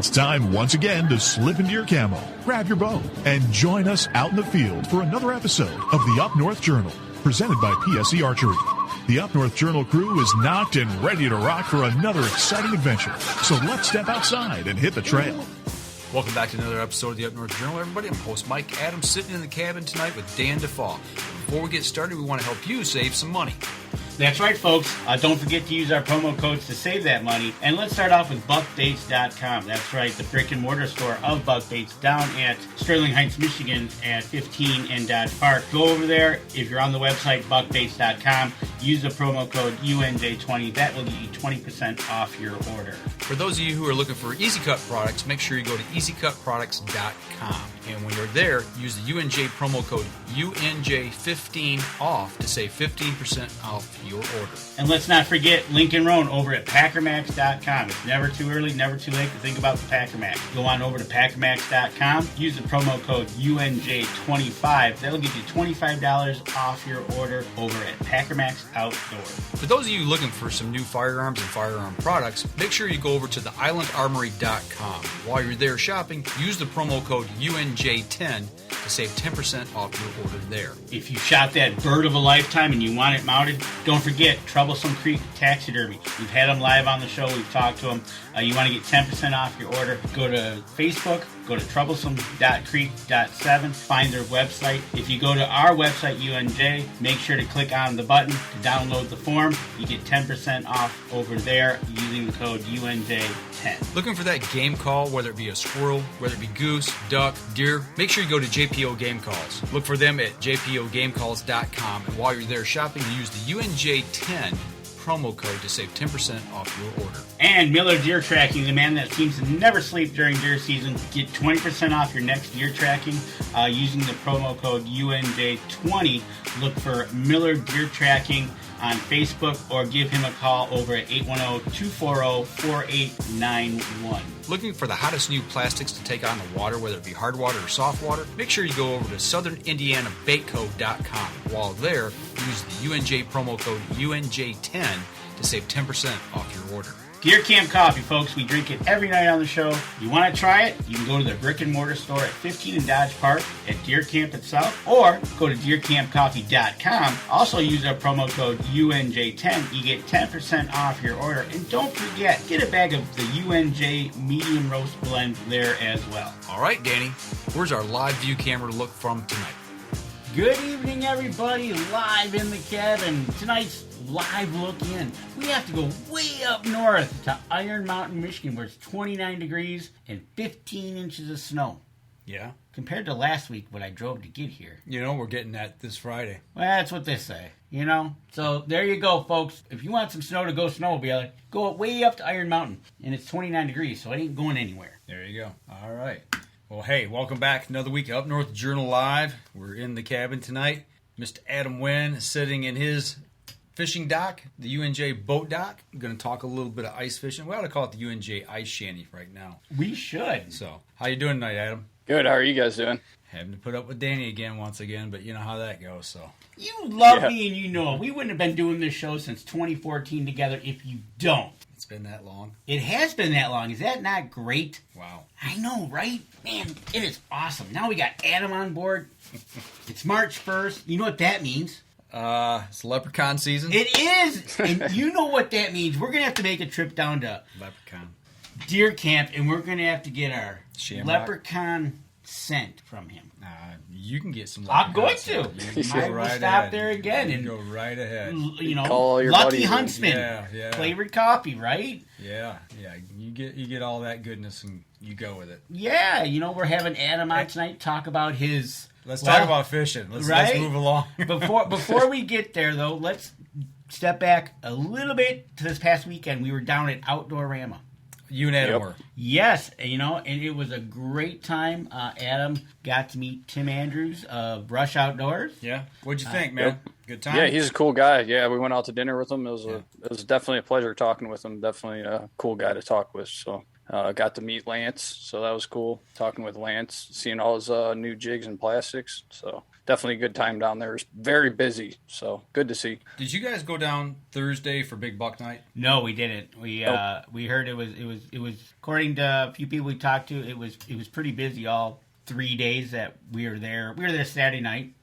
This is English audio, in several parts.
It's time once again to slip into your camo, grab your bow, and join us out in the field for another episode of the Up North Journal, presented by PSE Archery. The Up North Journal crew is knocked and ready to rock for another exciting adventure. So let's step outside and hit the trail. Welcome back to another episode of the Up North Journal, everybody. I'm host Mike Adams, sitting in the cabin tonight with Dan DeFaw. Before we get started, we want to help you save some money. That's right, folks. Don't forget to use our promo codes to save that money. And let's start off with buckbaits.com. That's right, the brick and mortar store of Buck Baits down at Sterling Heights, Michigan at 15 and Dodge Park. Go over there. If you're on the website, buckbaits.com, use the promo code UNJ20. That will get you 20% off your order. For those of you who are looking for Easy Cut products, make sure you go to easycutproducts.com. And when you're there, use the UNJ promo code UNJ15 off to save 15% off your order. And let's not forget Lincoln Roan over at packermax.com. It's never too early, never too late to think about the Packer Max. Go on over to packermax.com, use the promo code UNJ25. That'll give you $25 off your order over at Packermax Outdoors. For those of you looking for some new firearms and firearm products, make sure you go over to the islandarmory.com. While you're there shopping, use the promo code UNJ10 to save 10% off your order there. If you shot that bird of a lifetime and you want it mounted, don't forget Troublesome Creek Taxidermy. We've had them live on the show. We've talked to them. You want to get 10% off your order, go to Facebook, go to troublesome.creek.7, find their website. If you go to our website, UNJ, make sure to click on the button to download the form. You get 10% off over there using the code UNJ10. Looking for that game call, whether it be a squirrel, whether it be goose, duck, deer, make sure you go to JPO Game Calls. Look for them at jpogamecalls.com, and while you're there shopping, use the UNJ10 promo code to save 10% off your order. And Miller Deer Tracking, the man that seems to never sleep during deer season. Get 20% off your next deer tracking using the promo code UNJ20. Look for Miller Deer Tracking on Facebook or give him a call over at 810-240-4891. Looking for the hottest new plastics to take on the water, whether it be hard water or soft water? Make sure you go over to southernindianabaitco.com. While there, use the UNJ promo code UNJ10 to save 10% off your order. Deer Camp Coffee, folks. We drink it every night on the show. You want to try it? You can go to the brick and mortar store at 15 and Dodge Park at Deer Camp itself, or go to deercampcoffee.com. Also use our promo code UNJ10. You get 10% off your order. And don't forget, get a bag of the UNJ medium roast blend there as well. All right, Danny, where's our live view camera look from tonight? Good evening, everybody. Live in the cabin. Tonight's live look in. We have to go way up north to Iron Mountain, Michigan, where it's 29 degrees and 15 inches of snow. Yeah. Compared to last week when I drove to get here. You know, we're getting that this Friday. Well, that's what they say, you know? So there you go, folks. If you want some snow to go snowmobiling, go way up to Iron Mountain. And it's 29 degrees, so it ain't going anywhere. There you go. All right. Well, hey, welcome back. Another week of Up North Journal Live. We're in the cabin tonight. Mr. Adam Winn sitting in his fishing dock, the UNJ boat dock. I'm going to talk a little bit of ice fishing. We ought to call it the UNJ ice shanty right now. We should. So, how you doing tonight, Adam? Good. How are you guys doing? Having to put up with Danny once again, but you know how that goes, so. You love me and you know it. We wouldn't have been doing this show since 2014 together if you don't. It's been that long. It has been that long. Is that not great? Wow. I know, right? Man, it is awesome. Now we got Adam on board. It's March 1st. You know what that means? It's leprechaun season. It is! And you know what that means. We're going to have to make a trip down to Leprechaun Deer Camp, and we're going to have to get our Shamrock. leprechaun scent from him. You can get some I'm going leprechaun to. scent. I will stop there again. You and go right ahead. You know, Call all your Lucky buddies. Huntsman. Yeah. Flavored coffee, right? Yeah. You get all that goodness and you go with it. Yeah, you know, we're having Adam on tonight talk about his... Let's talk about fishing. Let's move along. Before we get there, though, let's step back a little bit to this past weekend. We were down at Outdoorama. You and Adam were. Yes, you know, and it was a great time. Adam got to meet Tim Andrews of Rush Outdoors. Yeah. What'd you think, man? Yep. Good time? Yeah, he's a cool guy. Yeah, we went out to dinner with him. It was definitely a pleasure talking with him. Definitely a cool guy to talk with. So Got to meet Lance, so that was cool. Talking with Lance, seeing all his new jigs and plastics. So definitely a good time down there. It's very busy, so good to see. Did you guys go down Thursday for Big Buck Night? No, we didn't. We heard it was according to a few people we talked to, it was pretty busy all 3 days that we were there. We were there Saturday night.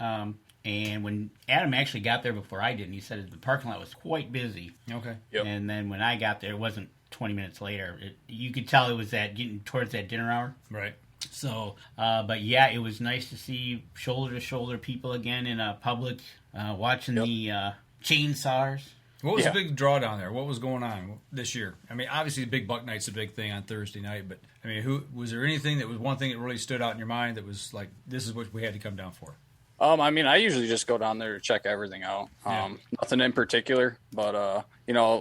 And when Adam actually got there before I did, and he said the parking lot was quite busy. Okay. Yep. And then when I got there, it wasn't 20 minutes later. You could tell it was getting towards that dinner hour. Right. So, but yeah, it was nice to see shoulder-to-shoulder people again in a public, watching the chainsaws. What was the big draw down there? What was going on this year? I mean, obviously, Big Buck Night's a big thing on Thursday night, but I mean, was there anything that was one thing that really stood out in your mind that was like, this is what we had to come down for? I mean, I usually just go down there to check everything out. Nothing in particular, but, a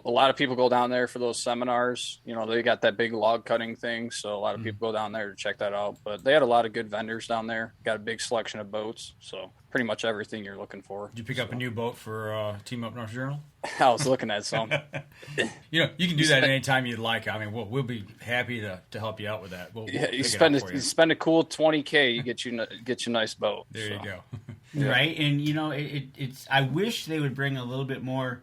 lot of people go down there for those seminars. They got that big log cutting thing, so a lot of people go down there to check that out. But they had a lot of good vendors down there. Got a big selection of boats, so pretty much everything you're looking for. Did you pick up a new boat for Team Up North Journal? I was looking at some. You can do that anytime you'd like. I mean, we'll be happy to help you out with that. We'll you spend a cool $20,000, you get you a nice boat. There you go. Right, and it's. I wish they would bring a little bit more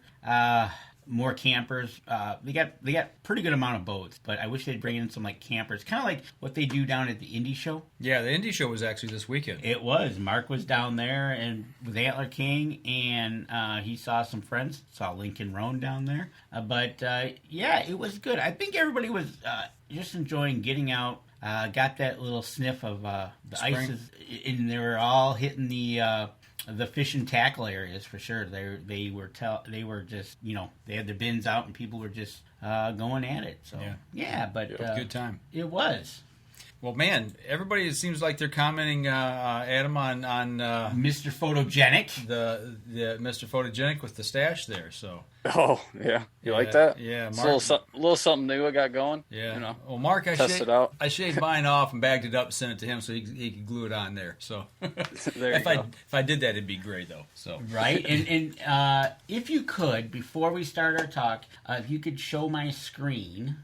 campers. They got pretty good amount of boats, but I wish they'd bring in some like campers, kind of like what they do down at the Indy Show. Yeah, the Indy Show was actually this weekend. It was. Mark was down there and with Antler King, and he saw some friends. Saw Lincoln Roan down there, but it was good. I think everybody was just enjoying getting out. Got that little sniff of the ices, and they were all hitting the fish and tackle areas for sure. They were just they had their bins out and people were just going at it. So but good time. It was. Well, man, everybody, it seems like they're commenting, Adam, on Mr. Photogenic, the Mr. Photogenic with the stash there. So. Oh yeah, you like that? Yeah, Mark, it's a little something new I got going. Yeah. Well, Mark, I shaved mine off and bagged it up, and sent it to him so he could glue it on there. So if I did that, it'd be great though. So right, and if you could, before we start our talk, if you could show my screen.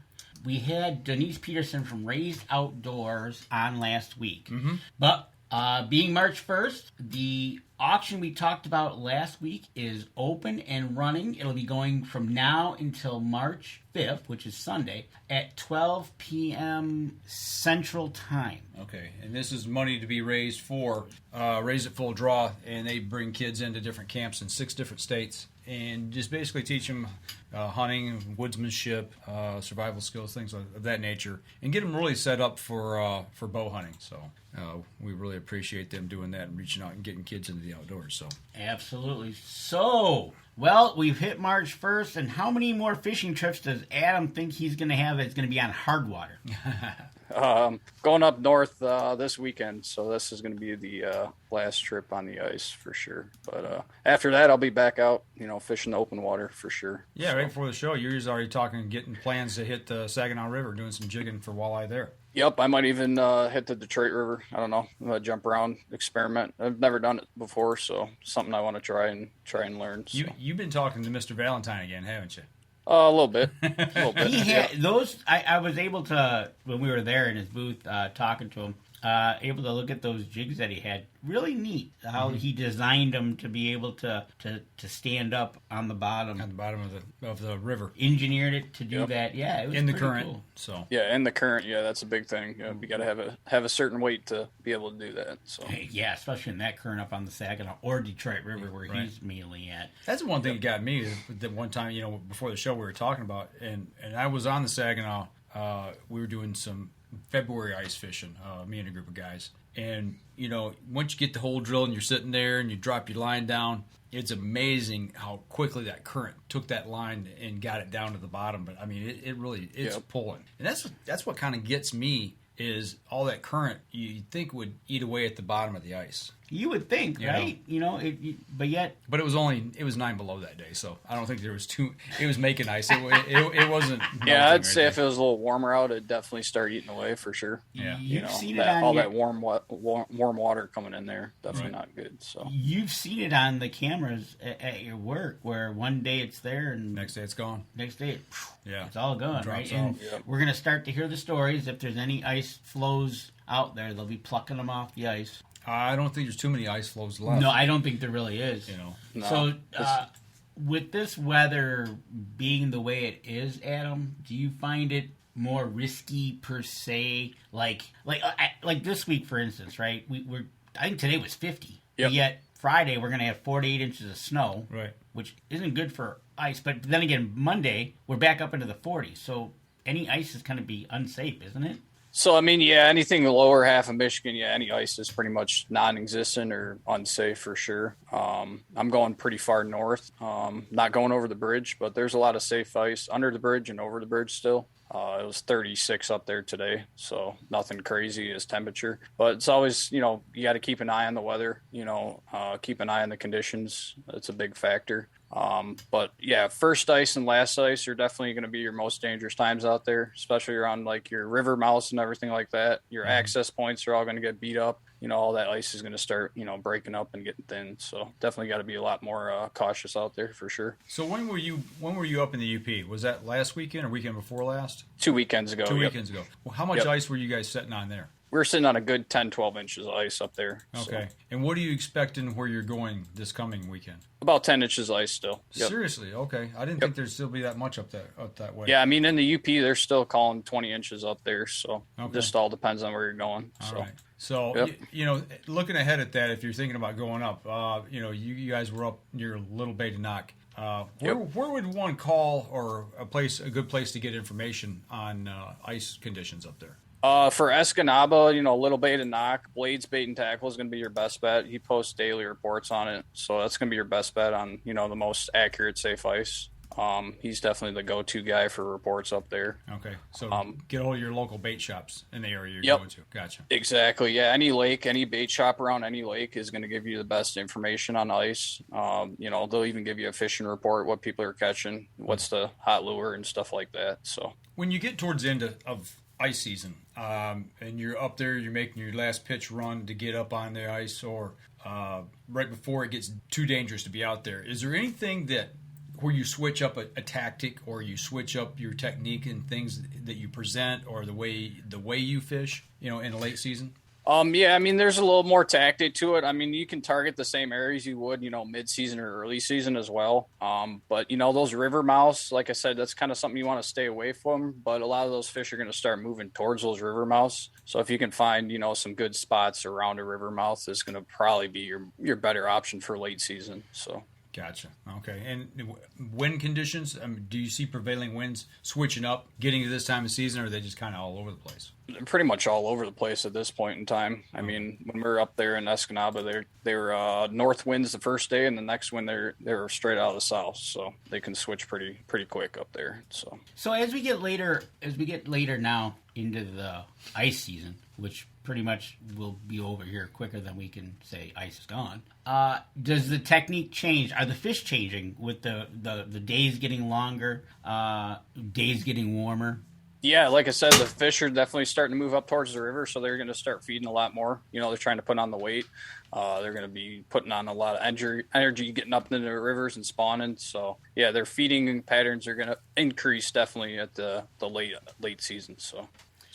We had Denise Peterson from Raised Outdoors on last week. Mm-hmm. But being March 1st, the auction we talked about last week is open and running. It'll be going from now until March 5th, which is Sunday, at 12 p.m. Central Time. Okay, and this is money to be raised for Raise It Full Draw, and they bring kids into different camps in 6 different states. And just basically teach them hunting, woodsmanship, survival skills, things of that nature, and get them really set up for bow hunting. So we really appreciate them doing that and reaching out and getting kids into the outdoors. So absolutely. So, well, we've hit March 1st, and how many more fishing trips does Adam think he's going to have that's going to be on hard water? Going up north this weekend, so this is going to be the last trip on the ice for sure. But after that, I'll be back out, fishing the open water for sure. Yeah, right before the show, you were already talking, getting plans to hit the Saginaw River, doing some jigging for walleye there. Yep, I might even hit the Detroit River. I don't know, jump around, experiment. I've never done it before, so something I want to try and learn. So. You've been talking to Mr. Valentine again, haven't you? A little bit. He had those. I was able to, when we were there in his booth talking to him, able to look at those jigs that he had. Really neat how he designed them to be able to stand up on the bottom. On the bottom of the river. Engineered it to do that. Yeah, it was in the current. Cool. So yeah, in the current. Yeah, that's a big thing. You got to have a certain weight to be able to do that. So yeah, especially in that current up on the Saginaw or Detroit River where he's mainly at. That's the one thing that got me. That one time, before the show we were talking about, and I was on the Saginaw. We were doing some February ice fishing, me and a group of guys. And, once you get the hole drilled and you're sitting there and you drop your line down, it's amazing how quickly that current took that line and got it down to the bottom. But, I mean, it really, it's pulling. And that's what kind of gets me is all that current you think would eat away at the bottom of the ice. You would think, right? But yet. But it was 9 below that day, so I don't think there was it was making ice. It wasn't. Yeah, I'd say if it was a little warmer out, it'd definitely start eating away for sure. Yeah. You've seen it on all that warm water coming in there, definitely not good. So you've seen it on the cameras at your work, where one day it's there and next day it's gone. Next day, it's all gone, right? And we're gonna start to hear the stories. If there's any ice flows out there, they'll be plucking them off the ice. I don't think there's too many ice flows left. No, I don't think there really is. No. So, with this weather being the way it is, Adam, do you find it more risky per se? Like this week, for instance, right? I think today was 50. Yep. Yet Friday we're going to have 48 inches of snow, right? Which isn't good for ice. But then again, Monday we're back up into the 40s. So any ice is going to be unsafe, isn't it? So, I mean, anything the lower half of Michigan, any ice is pretty much non-existent or unsafe for sure. I'm going pretty far north, not going over the bridge, but there's a lot of safe ice under the bridge and over the bridge still. It was 36 up there today, so nothing crazy as temperature. But it's always, you got to keep an eye on the weather, keep an eye on the conditions. That's a big factor. But yeah, first ice and last ice are definitely going to be your most dangerous times out there, especially around like your river mouths and everything like that. Your access points are all going to get beat up. All that ice is going to start, breaking up and getting thin. So definitely got to be a lot more cautious out there for sure. So when were you up in the UP? Was that last weekend or weekend before last? 2 weekends ago. 2 weekends ago. Well, how much ice were you guys sitting on there? We're sitting on a good 10, 12 inches of ice up there. Okay. So. And what are you expecting where you're going this coming weekend? About 10 inches of ice still. Yep. Seriously? Okay. I didn't think there'd still be that much up that way. Yeah, I mean, in the UP, they're still calling 20 inches up there. So just all depends on where you're going. All right. So, looking ahead at that, if you're thinking about going up, you guys were up near Little Bay De Noc. Where would one call or a good place to get information on ice conditions up there? For Escanaba, Little Bay De Noc, Blades Bait and Tackle is going to be your best bet. He posts daily reports on it, so that's going to be your best bet on, the most accurate safe ice. He's definitely the go-to guy for reports up there. Okay, so get all your local bait shops in the area you're going to. Gotcha. Exactly, yeah. Any lake, any bait shop around any lake is going to give you the best information on ice. They'll even give you a fishing report, what people are catching, what's the hot lure and stuff like that. So when you get towards the end of ice season, and you're up there, you're making your last pitch run to get up on the ice, or right before it gets too dangerous to be out there, is there anything where you switch up a tactic, or you switch up your technique and things that you present, or the way you fish, in a late season? There's a little more tactic to it. I mean, you can target the same areas you would, mid-season or early season as well. But those river mouths, like I said, that's kind of something you want to stay away from. But a lot of those fish are going to start moving towards those river mouths. So if you can find, some good spots around a river mouth, it's going to probably be your better option for late season. So. Gotcha. Okay. And wind conditions, do you see prevailing winds switching up, getting to this time of season, or are they just kind of all over the place? Pretty much all over the place at this point in time. I mean, when we were up there in Escanaba, they were north winds the first day, and the next one they were straight out of the south, so they can switch pretty quick up there. So as we get later now into the ice season, which pretty much will be over here quicker than we can say ice is gone. Does the technique change? Are the fish changing with the days getting longer, days getting warmer? Yeah, like I said, the fish are definitely starting to move up towards the river, so they're going to start feeding a lot more. They're trying to put on the weight. They're going to be putting on a lot of energy getting up into the rivers and spawning. So, yeah, their feeding patterns are going to increase definitely at the late season. So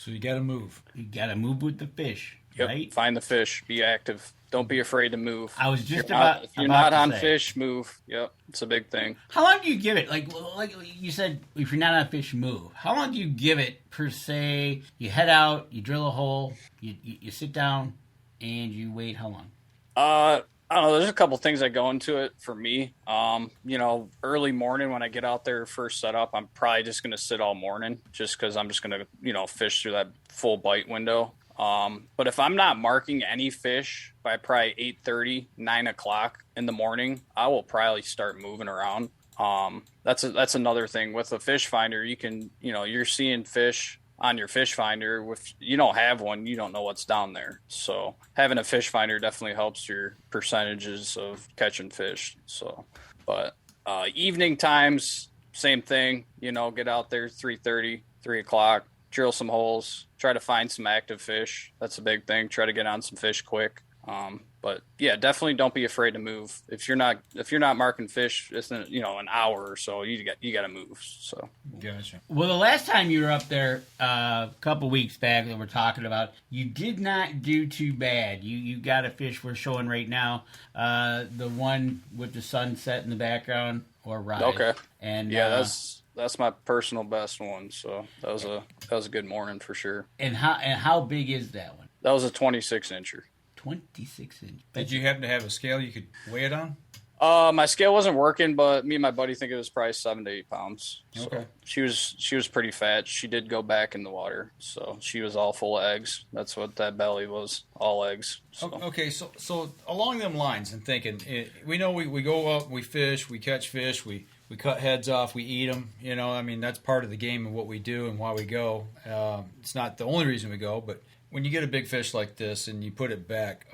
you got to move. You got to move with the fish, right? Find the fish. Be active. Don't be afraid to move. I was just if you're not on fish, move. Yep, it's a big thing. How long do you give it? Like you said, if you're not on fish, move. How long do you give it per se? You head out, you drill a hole, you sit down, and you wait. How long? I don't know. There's a couple things that go into it for me. Early morning when I get out there first set up, I'm probably just going to sit all morning just because I'm just going to, fish through that full bite window. But if I'm not marking any fish by probably 8:30, 9 o'clock in the morning, I will probably start moving around. That's another thing with a fish finder. You can, you're seeing fish on your fish finder. If you don't have one, you don't know what's down there. So having a fish finder definitely helps your percentages of catching fish. So, but evening times, same thing. Get out there 3:30, 3 o'clock, drill some holes, try to find some active fish. That's a big thing. Try to get on some fish quick. But yeah, definitely don't be afraid to move. If you're not marking fish, it's an hour or so, you got to move. So Gotcha. Well, the last time you were up there, a couple weeks back that we're talking about, you did not do too bad. You got a fish we're showing right now, the one with the sunset in the background, or rise. Okay. And yeah, that's my personal best one. So that was a good morning for sure. And how big is that one? That was a 26-incher. 26 inch. Did you happen to have a scale you could weigh it on? My scale wasn't working, but me and my buddy think it was probably 7 to 8 pounds. So Okay. she was pretty fat. She did go back in the water, so she was all full of eggs. That's what that belly was, all eggs. So. Okay, so along them lines and thinking, we know we go up, we fish, we catch fish, we cut heads off, we eat them. That's part of the game and what we do and why we go. It's not the only reason we go, but when you get a big fish like this and you put it back,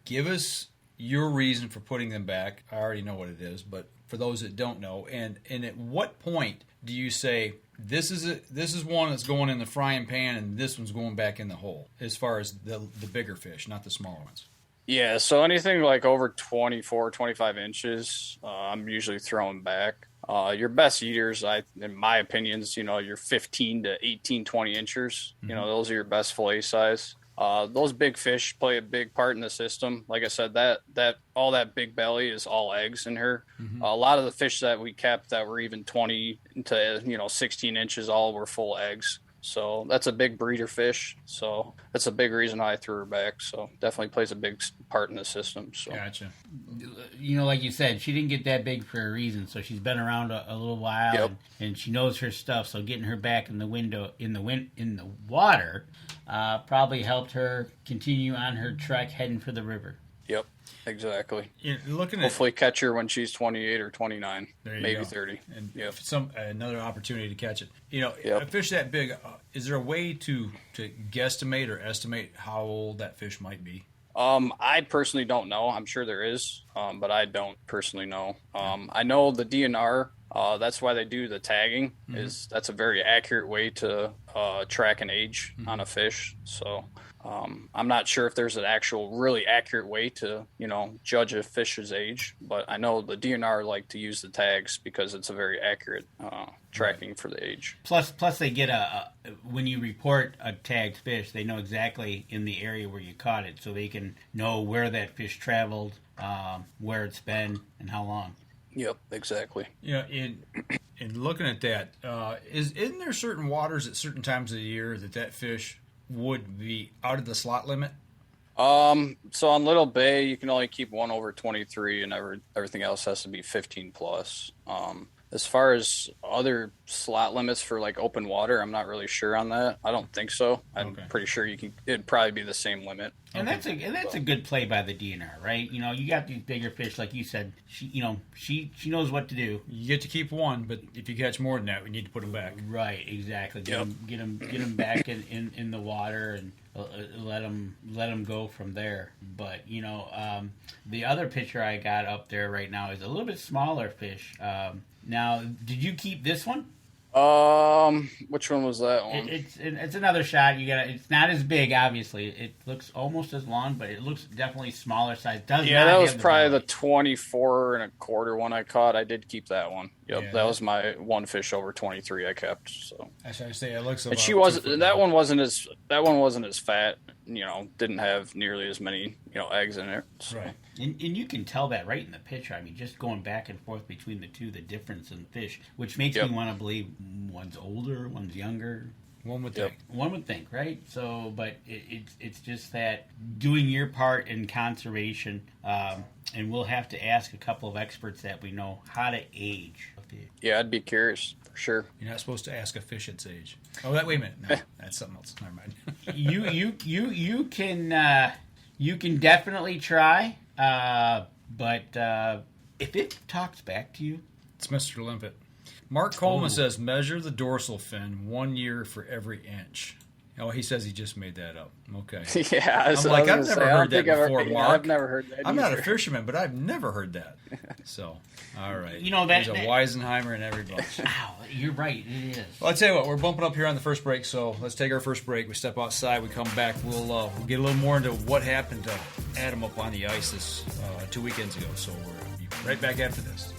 give us your reason for putting them back. I already know what it is, but for those that don't know, and at what point do you say this is one that's going in the frying pan and this one's going back in the hole, as far as the bigger fish, not the smaller ones? Yeah, so anything like over 24, 25 inches, I'm usually throwing back. Your best eaters, in my opinions, your 15 to 18, 20 inchers. Those are your best fillet size. Those big fish play a big part in the system. Like I said, that all that big belly is all eggs in her. Mm-hmm. A lot of the fish that we kept that were even 20 to 16 inches, all were full eggs. So that's a big breeder fish. So that's a big reason why I threw her back. So definitely plays a big part in the system. So Gotcha. Like you said, she didn't get that big for a reason. So she's been around a little while, Yep. and she knows her stuff. So getting her back in the water probably helped her continue on her trek heading for the river. Yep, exactly. Looking at Hopefully catch her when she's 28 or 29, There you maybe go. 30. and Yep. another opportunity to catch it. Yep. A fish that big, is there a way to guesstimate or estimate how old that fish might be? I personally don't know. I'm sure there is, but I don't personally know. I know the DNR, that's why they do the tagging, is that's a very accurate way to track an age on a fish. So I'm not sure if there's an actual really accurate way to, judge a fish's age, but I know the DNR like to use the tags because it's a very accurate tracking for the age. Plus they get when you report a tagged fish, they know exactly in the area where you caught it, so they can know where that fish traveled, where it's been, and how long. Yep, exactly. In looking at that, isn't there certain waters at certain times of the year that fish would be out of the slot limit? So on Little Bay, you can only keep one over 23, and everything else has to be 15 plus. As far as other slot limits for like open water, I'm not really sure on that. I don't think so. I'm pretty sure it'd probably be the same limit. And that's a good play by the DNR, right? You got these bigger fish, like you said. She knows what to do. You get to keep one, but if you catch more than that, we need to put them back. Right, exactly. Get Yep. them back in the water and let them go from there. But the other picture I got up there right now is a little bit smaller fish. Now, did you keep this one? Which one was that one? It's another shot. It's not as big, obviously. It looks almost as long, but it looks definitely smaller size. That was probably the 24 and a quarter one I caught. I did keep that one. Yep, Yeah. that was my one fish over 23 I kept. So. As I say, it looks. And about she 2 wasn't. foot That long. one wasn't as fat. Didn't have nearly as many eggs in it. So. Right. And you can tell that right in the picture. I mean, just going back and forth between the two, the difference in fish, which makes me want to believe one's older, one's younger. One would Yep. think. One would think, right? So, but it's just that doing your part in conservation, and we'll have to ask a couple of experts that we know how to age a fish. Yeah, I'd be curious for sure. You're not supposed to ask a fish its age. Oh, wait a minute. No, that's something else. Never mind. You can definitely try, but if it talks back to you, It's Mr. Limpet. Mark Coleman says, measure the dorsal fin 1 year for every inch. Oh, he says he just made that up. Okay. Yeah, I'm like, I've never heard that before, Mark. I've never heard that I'm not a either. fisherman, but I've never heard that. So, all right. You know, There's a Weisenheimer in every bunch. Wow, you're right. It is. Well, I'll tell you what, we're bumping up here on the first break, so let's take our first break. We step outside, we come back, we'll get a little more into what happened to Adam up on the ice this 2 weekends ago. So we'll be right back after this.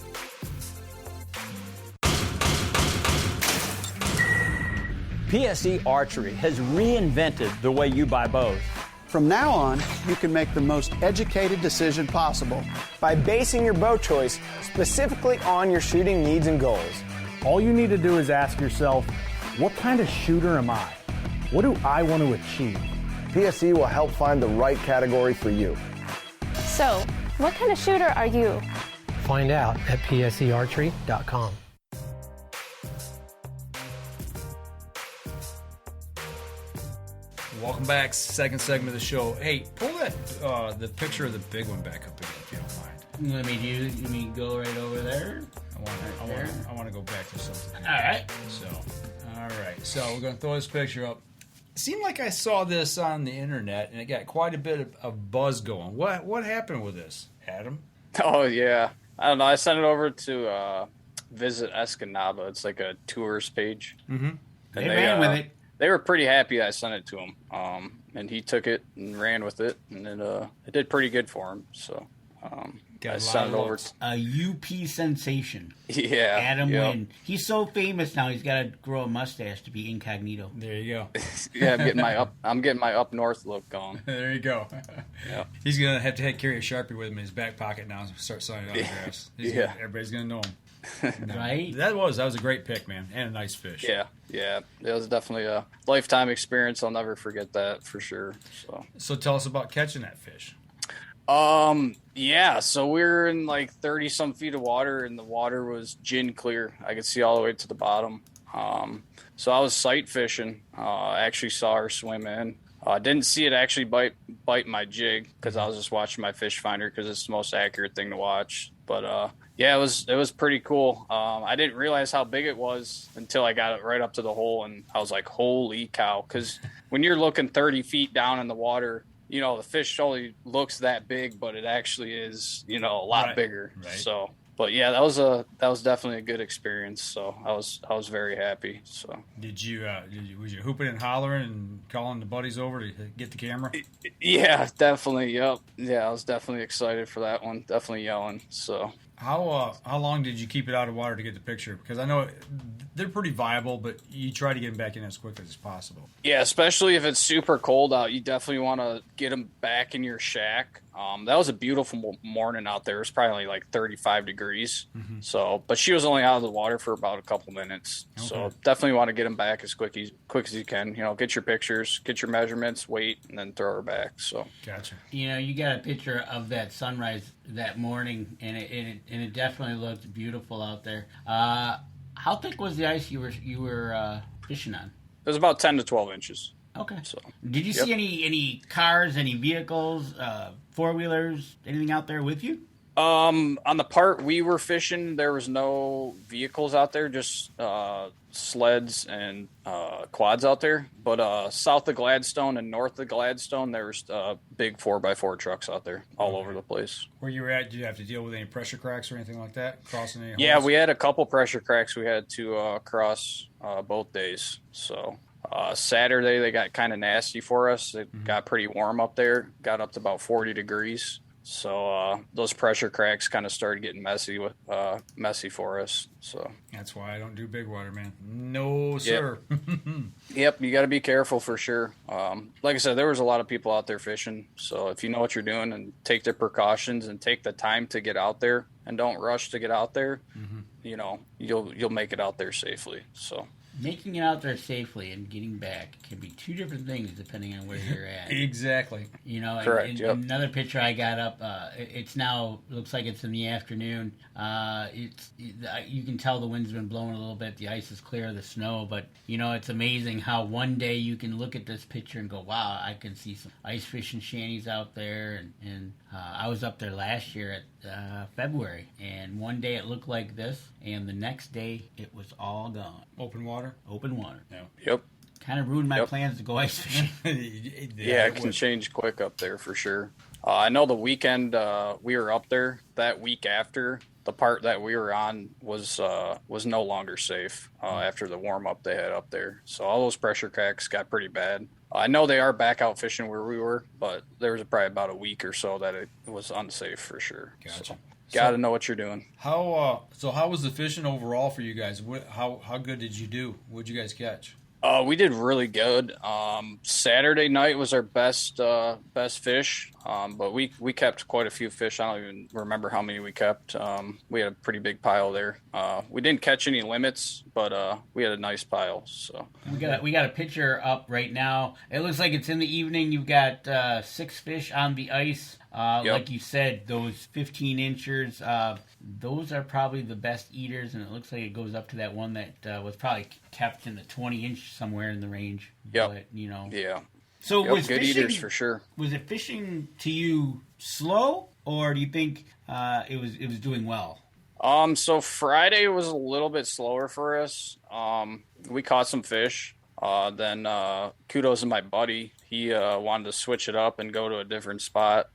PSE Archery has reinvented the way you buy bows. From now on, you can make the most educated decision possible. By basing your bow choice specifically on your shooting needs and goals. All you need to do is ask yourself, what kind of shooter am I? What do I want to achieve? PSE will help find the right category for you. So, what kind of shooter are you? Find out at psearchery.com. Welcome back, second segment of the show. Hey, pull that the picture of the big one back up again, if you don't mind. Let me go right over there. I want to go back to something. All right. So we're going to throw this picture up. It seemed like I saw this on the internet, and it got quite a bit of buzz going. What happened with this, Adam? Oh, yeah. I don't know. I sent it over to Visit Escanaba. It's like a tours page. Mm-hmm. They ran with it. They were pretty happy I sent it to him. And he took it and ran with it, and it did pretty good for him. So I sent it over. A UP sensation. Yeah. Adam Winn. He's so famous now, he's got to grow a mustache to be incognito. There you go. Yeah, I'm getting my up north look going. There you go. Yeah. He's going to have to carry a Sharpie with him in his back pocket now and start signing autographs. Everybody's going to know him. Right? That was a great pick, man, and a nice fish. Yeah. It was definitely a lifetime experience. I'll never forget that for sure. So tell us about catching that fish. Yeah, so we were in like 30 some feet of water, and the water was gin clear. I could see all the way to the bottom. So I was sight fishing. I actually saw her swim in. Didn't see it actually bite my jig because I was just watching my fish finder because it's the most accurate thing to watch. But yeah, it was pretty cool. I didn't realize how big it was until I got it right up to the hole, and I was like, holy cow. Because when you're looking 30 feet down in the water, you know, the fish only looks that big, but it actually is, you know, a lot bigger. Right. So, but yeah, that was definitely a good experience. So I was very happy. So was you hooping and hollering and calling the buddies over to get the camera? Yeah, definitely. Yep. Yeah, I was definitely excited for that one. Definitely yelling. So. How long did you keep it out of water to get the picture? Because I know they're pretty viable, but you try to get them back in as quickly as possible. Yeah, especially if it's super cold out, you definitely want to get them back in your shack. That was a beautiful morning out there. It was probably like 35 degrees. Mm-hmm. So, but she was only out of the water for about a couple minutes. Okay. So definitely want to get them back as quick as you can. You know, get your pictures, get your measurements, wait, and then throw her back. So gotcha. You know, you got a picture of that sunrise that morning, and it definitely looked beautiful out there. How thick was the ice you were fishing on? It was about 10 to 12 inches. Okay. So, did you see any cars, any vehicles, four-wheelers, anything out there with you? On the part we were fishing, there was no vehicles out there, just sleds and quads out there. But south of Gladstone and north of Gladstone, there was big 4x4 trucks out there all over the place. Where you were at, did you have to deal with any pressure cracks or anything like that? Crossing any holes? Yeah, we had a couple pressure cracks we had to cross both days. So Saturday, they got kind of nasty for us. It got pretty warm up there, got up to about 40 degrees. So those pressure cracks kind of started getting messy for us. So that's why I don't do big water, man. No, sir. Yep, you got to be careful for sure. Like I said, there was a lot of people out there fishing. So if you know what you're doing and take the precautions and take the time to get out there and don't rush to get out there, you know, you'll make it out there safely. So Making it out there safely and getting back can be two different things depending on where you're at. Exactly. You know, Correct, yep. Another picture I got up, it's now, looks like it's in the afternoon. You can tell the wind's been blowing a little bit. The ice is clear of the snow, but, you know, it's amazing how one day you can look at this picture and go, wow, I can see some ice fishing shanties out there. And I was up there last year at February, and one day it looked like this, and the next day it was all gone. Open water? Open water. Yeah. Yep. Kind of ruined my plans to go ice fishing. Yeah, it can change quick up there for sure. I know the weekend we were up there, that week after, the part that we were on was no longer safe after the warm-up they had up there. So all those pressure cracks got pretty bad. I know they are back out fishing where we were, but there was probably about a week or so that it was unsafe for sure. Gotcha. So, got to know what you're doing. How was the fishing overall for you guys? How good did you do? What'd you guys catch? We did really good. Saturday night was our best fish, but we kept quite a few fish. I don't even remember how many we kept. We had a pretty big pile there. We didn't catch any limits, but we had a nice pile. So we got a picture up right now. It looks like it's in the evening. You've got 6 fish on the ice. Yep. Like you said, those 15 inchers, those are probably the best eaters, and it looks like it goes up to that one that was probably kept in the 20 inch somewhere in the range. Yep. But, you know. Yeah. So yep, was good fishing, eaters for sure. Was it fishing to you slow, or do you think it was doing well? So Friday was a little bit slower for us. We caught some fish. Then kudos to my buddy. He wanted to switch it up and go to a different spot.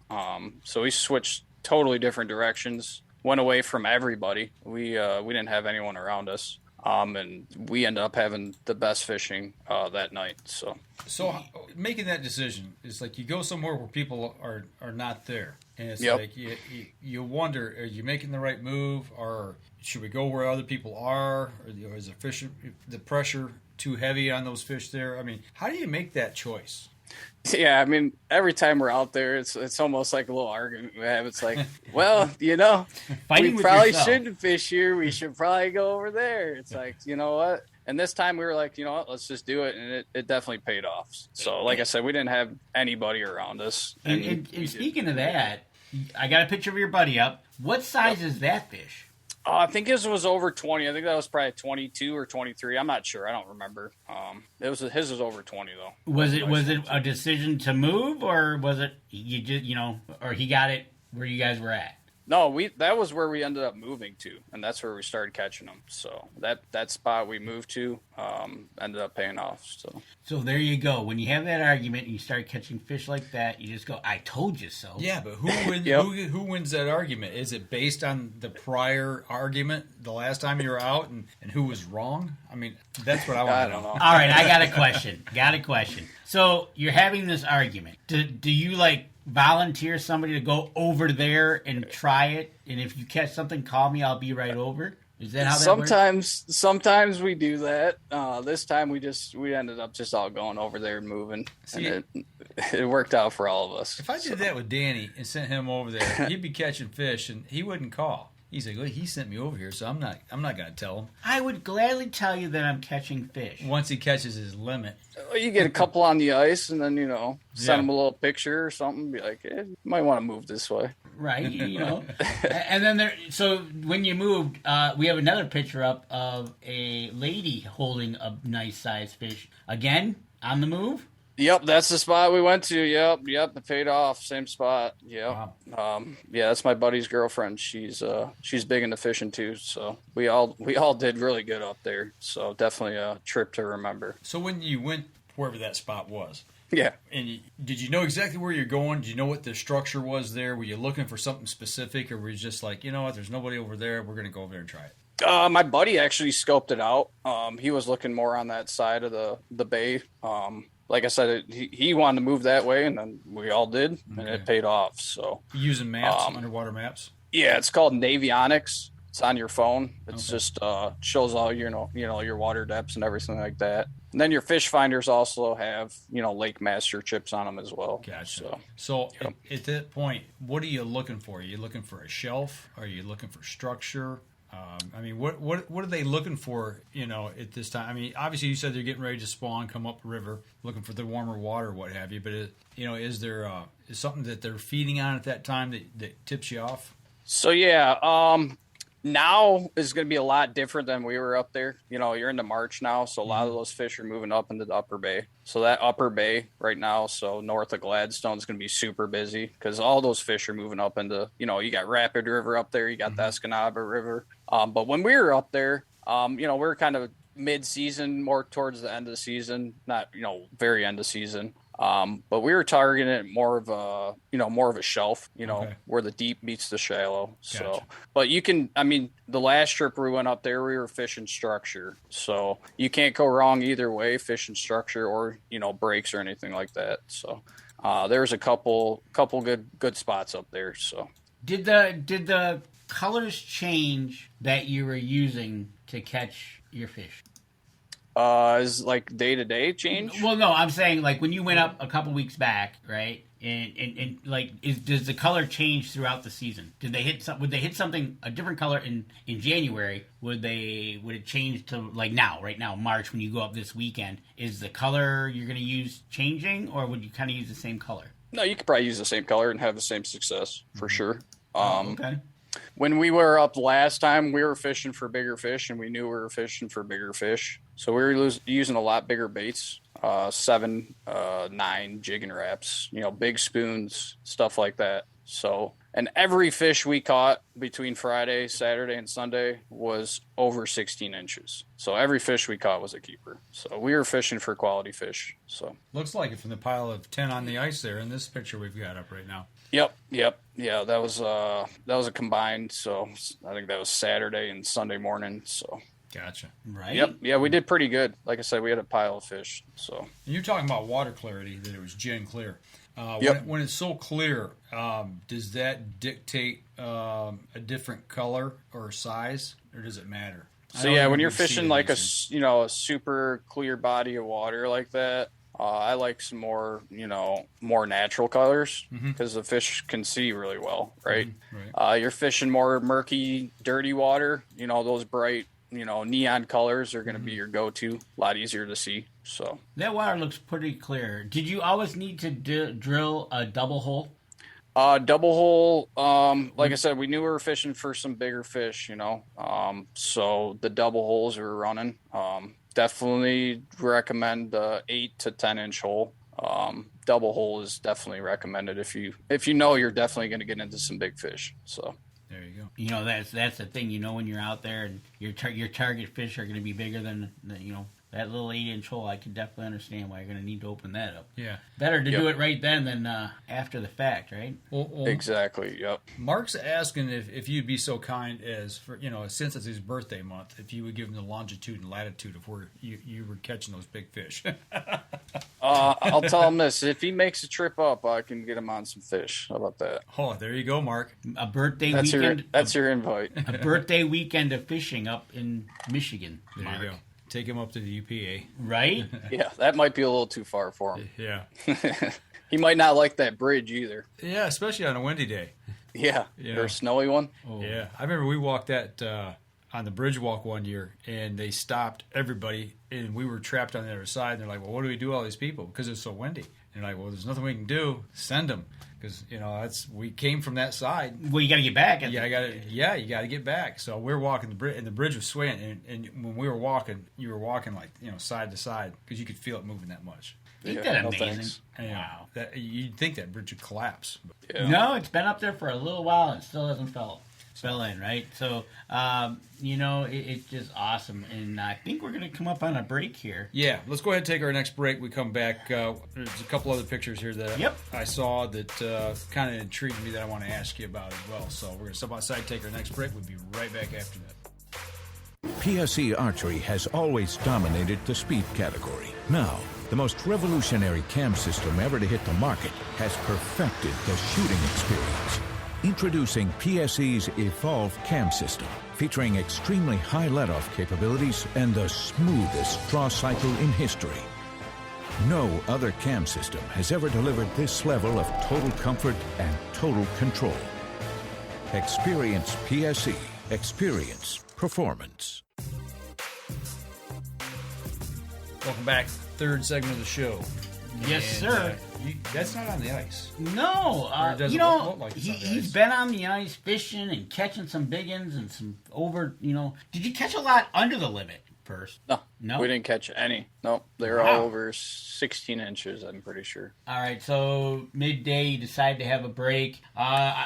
So we switched totally different directions. Went away from everybody. We didn't have anyone around us. And we ended up having the best fishing that night. So making that decision is like you go somewhere where people are not there, and it's yep. like you wonder, are you making the right move, or should we go where other people are, or is the pressure too heavy on those fish there? I mean, how do you make that choice? Yeah, I mean, every time we're out there, it's almost like a little argument we have. It's like, well, you know, we probably shouldn't fish here. We should probably go over there. It's like, you know what? And this time we were like, you know what? Let's just do it, and it definitely paid off. So, like I said, we didn't have anybody around us. And speaking of that, I got a picture of your buddy up. What size is that fish? I think his was over 20. I think that was probably 22 or 23. I'm not sure. I don't remember. His was over 20 though. Was it a decision to move, or was it you just or he got it where you guys were at? No, that was where we ended up moving to, and that's where we started catching them. So that spot we moved to ended up paying off. So there you go. When you have that argument and you start catching fish like that, you just go, "I told you so." Yeah, but who wins? Yep. Who wins that argument? Is it based on the prior argument the last time you were out, and who was wrong? I mean, that's what I want to know. All right, I got a question. So you're having this argument. Do you like volunteer somebody to go over there and try it, and if you catch something, call me, I'll be right over? Is that how that works? Sometimes we do that. This time we ended up just all going over there and moving. See, and it worked out for all of us. If I did that with Danny and sent him over there, he'd be catching fish and he wouldn't call. He's like, well, he sent me over here, so I'm not going to tell him. I would gladly tell you that I'm catching fish. Once he catches his limit. You get a couple on the ice, and then, send him a little picture or something. Be like, hey, you might want to move this way. Right, And then so when you moved, we have another picture up of a lady holding a nice sized fish. Again, on the move? Yep, that's the spot we went to. Yep, it paid off. Same spot. Yep. Wow. Yeah, that's my buddy's girlfriend. She's big into fishing too. So we all did really good up there. So definitely a trip to remember. So when you went wherever that spot was, yeah, and did you know exactly where you're going? Did you know what the structure was there? Were you looking for something specific, or were you just like, you know what, there's nobody over there, we're going to go over there and try it? My buddy actually scoped it out. He was looking more on that side of the bay. Like I said, he wanted to move that way, and then we all did, and it paid off. So using maps, underwater maps. Yeah, it's called Navionics. It's on your phone. It's just shows all your water depths and everything like that. And then your fish finders also have Lake Master chips on them as well. Gotcha. So at that point, what are you looking for? Are you looking for a shelf? Are you looking for structure? I mean, what are they looking for, at this time? I mean, obviously you said they're getting ready to spawn, come up the river, looking for the warmer water, what have you. But, is there is something that they're feeding on at that time that tips you off? So, yeah, now is going to be a lot different than we were up there. You're into March now, so a lot of those fish are moving up into the upper bay. So that upper bay right now, so north of Gladstone, is going to be super busy because all those fish are moving up into, you got Rapid River up there, you got the Escanaba River. But when we were up there, we were kind of mid-season, more towards the end of the season, not, very end of season. But we were targeting it more of a shelf, where the deep meets the shallow. Gotcha. So, but the last trip we went up there, we were fishing structure. So you can't go wrong either way, fishing structure or, breaks or anything like that. So, there's a couple good spots up there. So did the colors change that you were using to catch your fish? Is like day-to-day change? Well, no, I'm saying like when you went up a couple weeks back, right? And does the color change throughout the season? Would they hit something a different color in January? Would it change to like right now, March, when you go up this weekend? Is the color you're going to use changing, or would you kind of use the same color? No, you could probably use the same color and have the same success for sure. Okay. When we were up last time, we were fishing for bigger fish, and we knew we were fishing for bigger fish. So we were using a lot bigger baits, 7, 9 jigging wraps, big spoons, stuff like that. So, and every fish we caught between Friday, Saturday, and Sunday was over 16 inches. So every fish we caught was a keeper. So we were fishing for quality fish. So looks like it from the pile of 10 on the ice there in this picture we've got up right now. Yep. Yeah, that was a combined. So I think that was Saturday and Sunday morning. So gotcha. Right. Yep. Yeah, we did pretty good. Like I said, we had a pile of fish. So and you're talking about water clarity, that it was gin clear. Yep. When it's so clear, does that dictate a different color or size, or does it matter? So yeah, when you're fishing like a super clear body of water like that, I like some more natural colors because the fish can see really well, right? Right. You're fishing more murky, dirty water. Those bright, neon colors are going to be your go-to. A lot easier to see. So that water looks pretty clear. Did you always need to drill a double hole? Double hole. Like I said, we knew we were fishing for some bigger fish. So the double holes we were running. Definitely recommend the 8 to 10 inch hole. Double hole is definitely recommended if you you're definitely going to get into some big fish. So there you go. That's the thing. When you're out there and your target fish are going to be bigger than that little 8-inch hole. I can definitely understand why you're going to need to open that up. Yeah, better to do it right then than after the fact, right? Well, exactly. Yep. Mark's asking if you'd be so kind as for since it's his birthday month, if you would give him the longitude and latitude of where you were catching those big fish. I'll tell him this: if he makes a trip up, I can get him on some fish. How about that? Oh, there you go, Mark. A birthday weekend. That's your invite. A birthday weekend of fishing up in Michigan. There Mark. you go. Take him up to the UPA. Right? Yeah, that might be a little too far for him. Yeah. He might not like that bridge either. Yeah, especially on a windy day. Yeah, or a snowy one. Oh. Yeah, I remember we walked that on the bridge walk one year, and they stopped everybody, and we were trapped on the other side. And they're like, "Well, what do we do with all these people? Because it's so windy." And they're like, "Well, there's nothing we can do. Send them." Because we came from that side. Well, you got to get back. You got to get back. So we're walking the bridge, and the bridge was swaying. And when we were walking, you were walking like side to side because you could feel it moving that much. Isn't that amazing? Wow! You'd think that bridge would collapse. Yeah. No, it's been up there for a little while and still hasn't fell in, right? So, it's just awesome. And I think we're going to come up on a break here. Yeah, let's go ahead and take our next break. We come back. There's a couple other pictures here that I saw that kind of intrigued me that I want to ask you about as well. So we're going to step outside, take our next break. We'll be right back after that. PSE Archery has always dominated the speed category. Now, the most revolutionary cam system ever to hit the market has perfected the shooting experience. Introducing PSE's Evolve Cam System, featuring extremely high let-off capabilities and the smoothest draw cycle in history. No other cam system has ever delivered this level of total comfort and total control. Experience PSE. Experience performance. Welcome back. Third segment of the show. Yes, sir. That's not on the ice. No, Or does you it know, look like it's on the he's ice? been on the ice fishing and catching some big ones and some Did you catch a lot under the limit first? No, we didn't catch any. No, they were all over 16 inches, I'm pretty sure. All right, so midday you decide to have a break.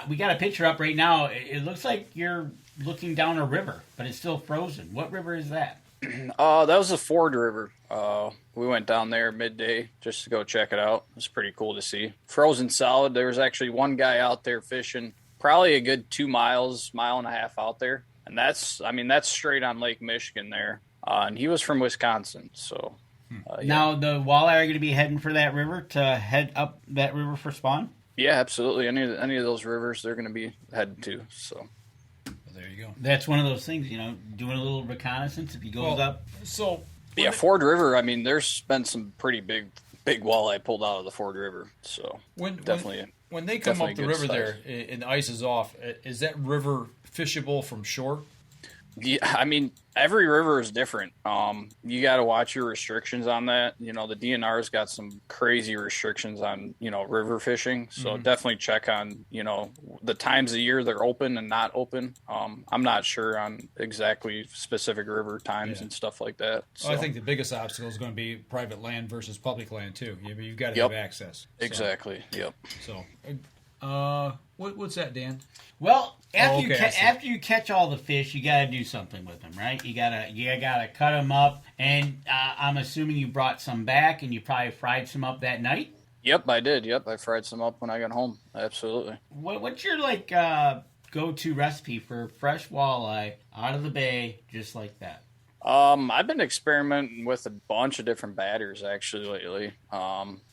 We got a picture up right now. It looks like you're looking down a river, but it's still frozen. What river is that? That was the Ford River. We went down there midday just to go check it out. It was pretty cool to see. Frozen solid. There was actually one guy out there fishing probably a good 2 miles, mile and a half out there. And that's straight on Lake Michigan there. And he was from Wisconsin. So Now the walleye are going to be heading for that river to head up that river for spawn? Yeah, absolutely. Any of those rivers they're going to be heading to. So there you go. That's one of those things, doing a little reconnaissance if he goes up. So yeah, Ford River. There's been some pretty big walleye pulled out of the Ford River. So when they come definitely up the good river size. there and the ice is off, is that river fishable from shore? Yeah, every river is different. You got to watch your restrictions on that. The DNR's got some crazy restrictions on, river fishing. So definitely check on, the times of year they're open and not open. I'm not sure on exactly specific river times and stuff like that. So. Well, I think the biggest obstacle is going to be private land versus public land too. You've got to have access. So. Exactly. Yep. So, what's that, Dan? Well, after you catch all the fish, you got to do something with them, right? You gotta cut them up, and I'm assuming you brought some back, and you probably fried some up that night. Yep, I did. Yep, I fried some up when I got home. Absolutely. What's your go-to recipe for fresh walleye out of the bay, just like that? I've been experimenting with a bunch of different batters actually lately.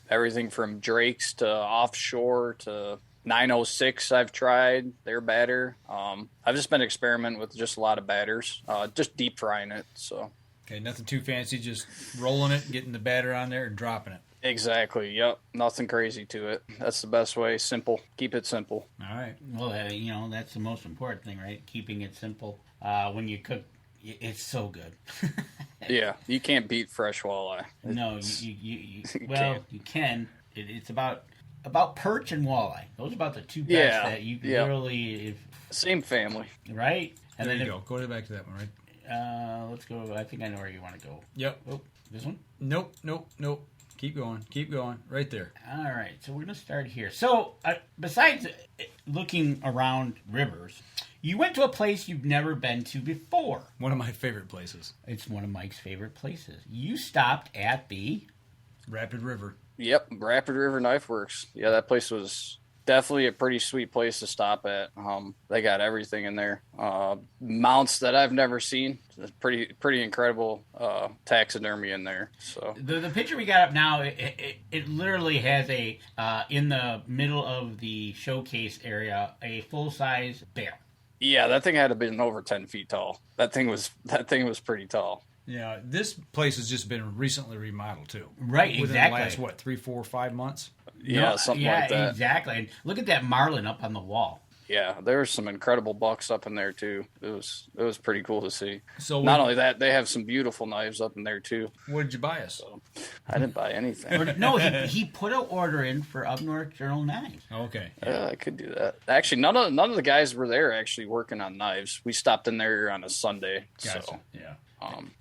Everything from Drake's to offshore to 906 I've tried their batter. I've just been experimenting with just a lot of batters, just deep frying it. So okay, nothing too fancy, just rolling it, getting the batter on there, and dropping it. Exactly. Yep. Nothing crazy to it. That's the best way. Simple. Keep it simple. All right. Well, that's the most important thing, right? Keeping it simple. When you cook, it's so good. Yeah, you can't beat fresh walleye. No, you can. It's about perch and walleye. Those are about the two best that you literally... Same family. Right? And there you go. Go back to that one, right? Let's go. I think I know where you want to go. Yep. Oh, this one? Nope. Keep going. Right there. All right. So we're going to start here. So besides looking around rivers, you went to a place you've never been to before. One of my favorite places. It's one of Mike's favorite places. You stopped at the... Rapid River. Yep, Rapid River Knifeworks. Yeah, that place was definitely a pretty sweet place to stop at. They got everything in there. Mounts that I've never seen. It's pretty incredible taxidermy in there. So the picture we got up now, it literally has a in the middle of the showcase area a full size bear. Yeah, that thing had to have been over 10 feet tall. That thing was pretty tall. Yeah, this place has just been recently remodeled too. Right, within exactly. the last 3, 4, 5 months? Yeah, something like that. Yeah, exactly. And look at that marlin up on the wall. Yeah, there was some incredible bucks up in there too. It was pretty cool to see. So not only that, they have some beautiful knives up in there too. What did you buy us? So, I didn't buy anything. No, he put an order in for Up North Journal knives. Okay. Yeah, I could do that. Actually, none of the guys were there actually working on knives. We stopped in there on a Sunday. Gotcha. So yeah.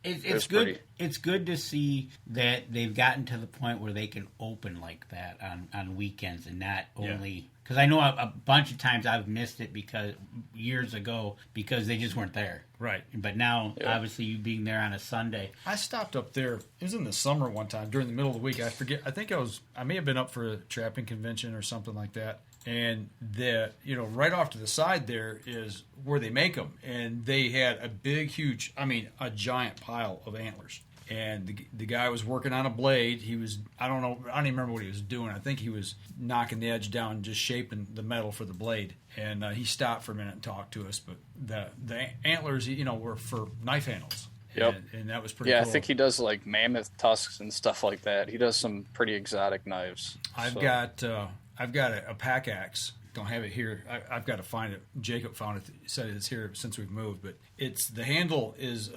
It's good. It's good to see that they've gotten to the point where they can open like that on weekends and not only because I know a bunch of times I've missed it because years ago because they just weren't there. Right. But now, obviously, you being there on a Sunday. I stopped up there. It was in the summer one time during the middle of the week. I forget. I think I may have been up for a trapping convention or something like that. And right off to the side there is where they make them. And they had a big, huge, a giant pile of antlers. And the guy was working on a blade. He was, I don't even remember what he was doing. I think he was knocking the edge down, just shaping the metal for the blade. And he stopped for a minute and talked to us. But the antlers, were for knife handles. Yep. And that was pretty cool. Yeah, I think he does like mammoth tusks and stuff like that. He does some pretty exotic knives. I've got a pack axe don't have it here. I've got to find it. Jacob found it. Said it's here since we've moved, but the handle is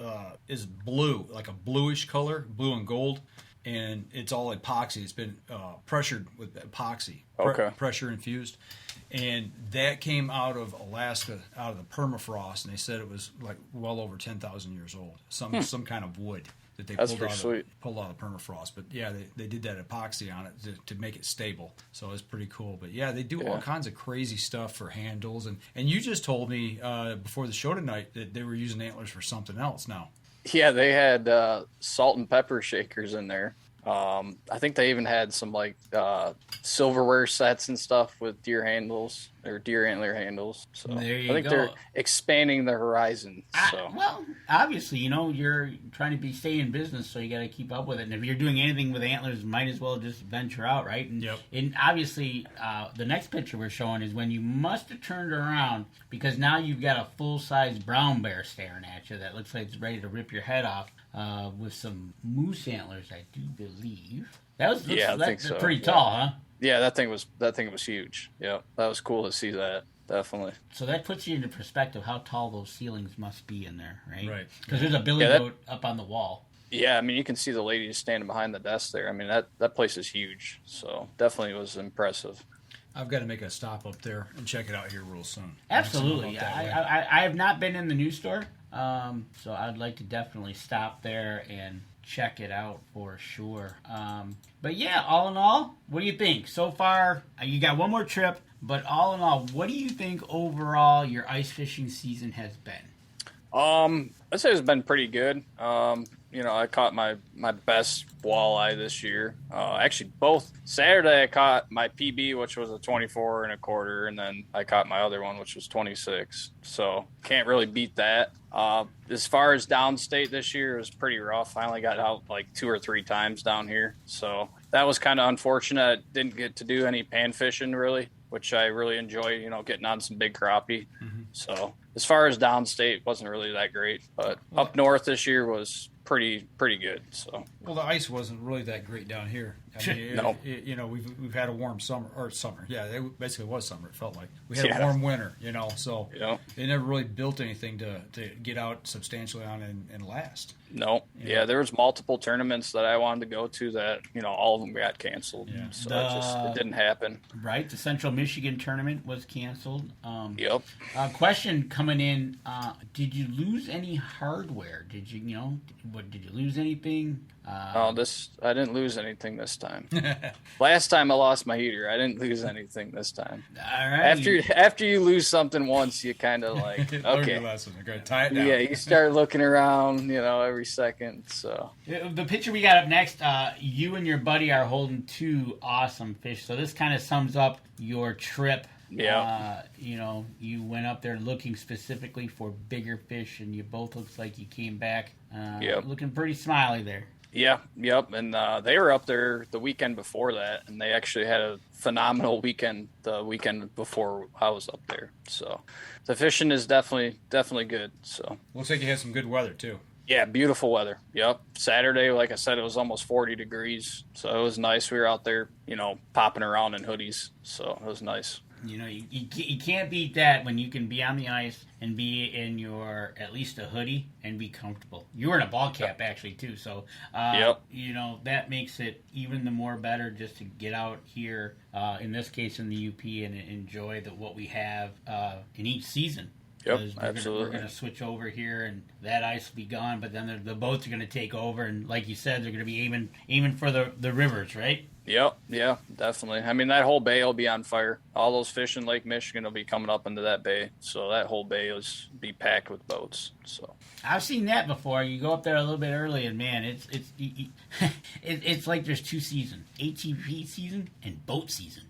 blue, like a bluish color, blue and gold, and it's all epoxy. It's been pressured with epoxy, pressure infused, and that came out of Alaska, out of the permafrost, and they said it was like well over 10,000 years old. Some kind of wood that they pulled out of the permafrost. But yeah, they did that epoxy on it to make it stable. So it's pretty cool. But yeah, they do all kinds of crazy stuff for handles. And you just told me before the show tonight that they were using antlers for something else now. Yeah, they had salt and pepper shakers in there. I think they even had some like silverware sets and stuff with deer handles or deer antler handles. So there you I think go. they're expanding the horizon. So. Well, obviously, you're trying to stay in business, so you got to keep up with it. And if you're doing anything with antlers, might as well just venture out, right? And obviously, the next picture we're showing is when you must have turned around because now you've got a full-size brown bear staring at you that looks like it's ready to rip your head off with some moose antlers, I do believe. That's pretty tall, huh? Yeah, that thing was huge. Yeah, that was cool to see that. Definitely. So that puts you into perspective how tall those ceilings must be in there, right? Right. Because there's a billy goat up on the wall. Yeah, I mean, you can see the lady standing behind the desk there. I mean, that place is huge. So definitely was impressive. I've got to make a stop up there and check it out here real soon. Absolutely. I have not been in the new store, so I'd like to definitely stop there and check it out for sure. But yeah, all in all, what do you think? So far, you got one more trip, but all in all, what do you think overall your ice fishing season has been? I'd say it's been pretty good. I caught my best walleye this year. Actually, both Saturday I caught my PB, which was a 24 and a quarter, and then I caught my other one, which was 26. So can't really beat that. As far as downstate this year, it was pretty rough. I only got out like 2 or 3 times down here, so that was kind of unfortunate. I didn't get to do any pan fishing really, which I really enjoy. Getting on some big crappie. Mm-hmm. So as far as downstate, wasn't really that great, but up north this year was pretty good. So the ice wasn't really that great down here. I mean, we've had a warm summer. Yeah, it basically was summer. It felt like we had a warm winter. So they never really built anything to get out substantially on and last. No, there was multiple tournaments that I wanted to go to that all of them got canceled. Yeah. So it didn't happen. Right, the Central Michigan tournament was canceled. Yep. Question coming in: did you lose any hardware? Did you did you lose anything? I didn't lose anything this time. Last time I lost my heater. I didn't lose anything this time. All right. After you lose something once, you kind of like okay. Lesson. Okay, tie it down. Yeah, you start looking around, every second. So the picture we got up next, you and your buddy are holding 2 awesome fish. So this kind of sums up your trip. Yeah. You went up there looking specifically for bigger fish, and you both looks like you came back looking pretty smiley there. Yeah, yep, and they were up there the weekend before that, and they actually had a phenomenal weekend the weekend before I was up there. So the fishing is definitely good. So looks like you had some good weather too. Yeah, beautiful weather. Yep, Saturday, like I said, it was almost 40 degrees, so it was nice. We were out there, popping around in hoodies, so it was nice. You can't beat that when you can be on the ice and be in your at least a hoodie and be comfortable. You were in a ball cap actually too, so that makes it even the more better just to get out here. In this case, in the UP, and enjoy what we have in each season. Yep, absolutely. We're going to switch over here, and that ice will be gone. But then the boats are going to take over, and like you said, they're going to be aiming for the rivers, right? Yep, yeah, definitely. I mean, that whole bay will be on fire. All those fish in Lake Michigan will be coming up into that bay, so that whole bay will be packed with boats. So I've seen that before. You go up there a little bit early, and man, it's like there's 2 seasons: ATV season and boat season.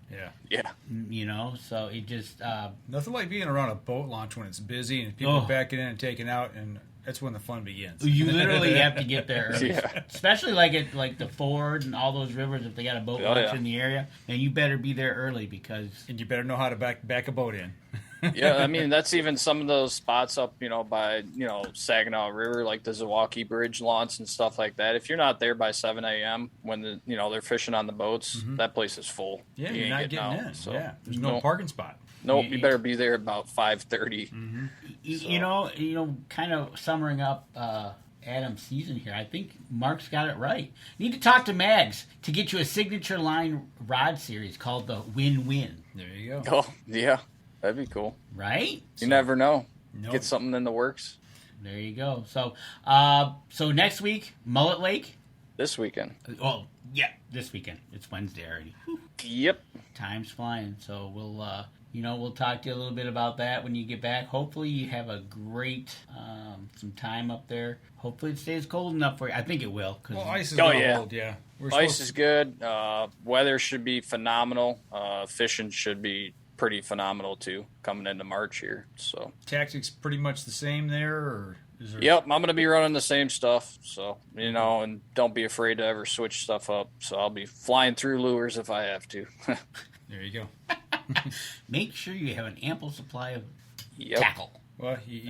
Yeah. So it just nothing like being around a boat launch when it's busy and people backing in and taking out, and that's when the fun begins. You literally have to get there early. Especially like the Ford and all those rivers. If they got a boat launch in the area, then you better be there early and you better know how to back a boat in. Yeah, I mean, that's even some of those spots up, by, Saginaw River, like the Zwaukee Bridge launch and stuff like that. If you're not there by 7 a.m. when they're fishing on the boats, that place is full. Yeah, You you're ain't not getting out, in. so Yeah, there's no parking spot. Nope, you better be there about 5:30. Kind of summing up Adam's season here, I think Mark's got it right. Need to talk to Mags to get you a signature line rod series called the Winn. There you go. Oh, yeah, that'd be cool. Right? You never know. Nope. Get something in the works. There you go. So, next week, Mullet Lake. This weekend. Oh, yeah, this weekend. It's Wednesday already. Whew. Yep. Time's flying. So we'll talk to you a little bit about that when you get back. Hopefully you have a great some time up there. Hopefully it stays cold enough for you. I think it will. Ice is cold, yeah. Ice is good. Weather should be phenomenal. Fishing should be pretty phenomenal, too, coming into March here. So tactics pretty much the same there? Or is there... Yep, I'm going to be running the same stuff. So, and don't be afraid to ever switch stuff up. So I'll be flying through lures if I have to. There you go. Make sure you have an ample supply of tackle. Well, you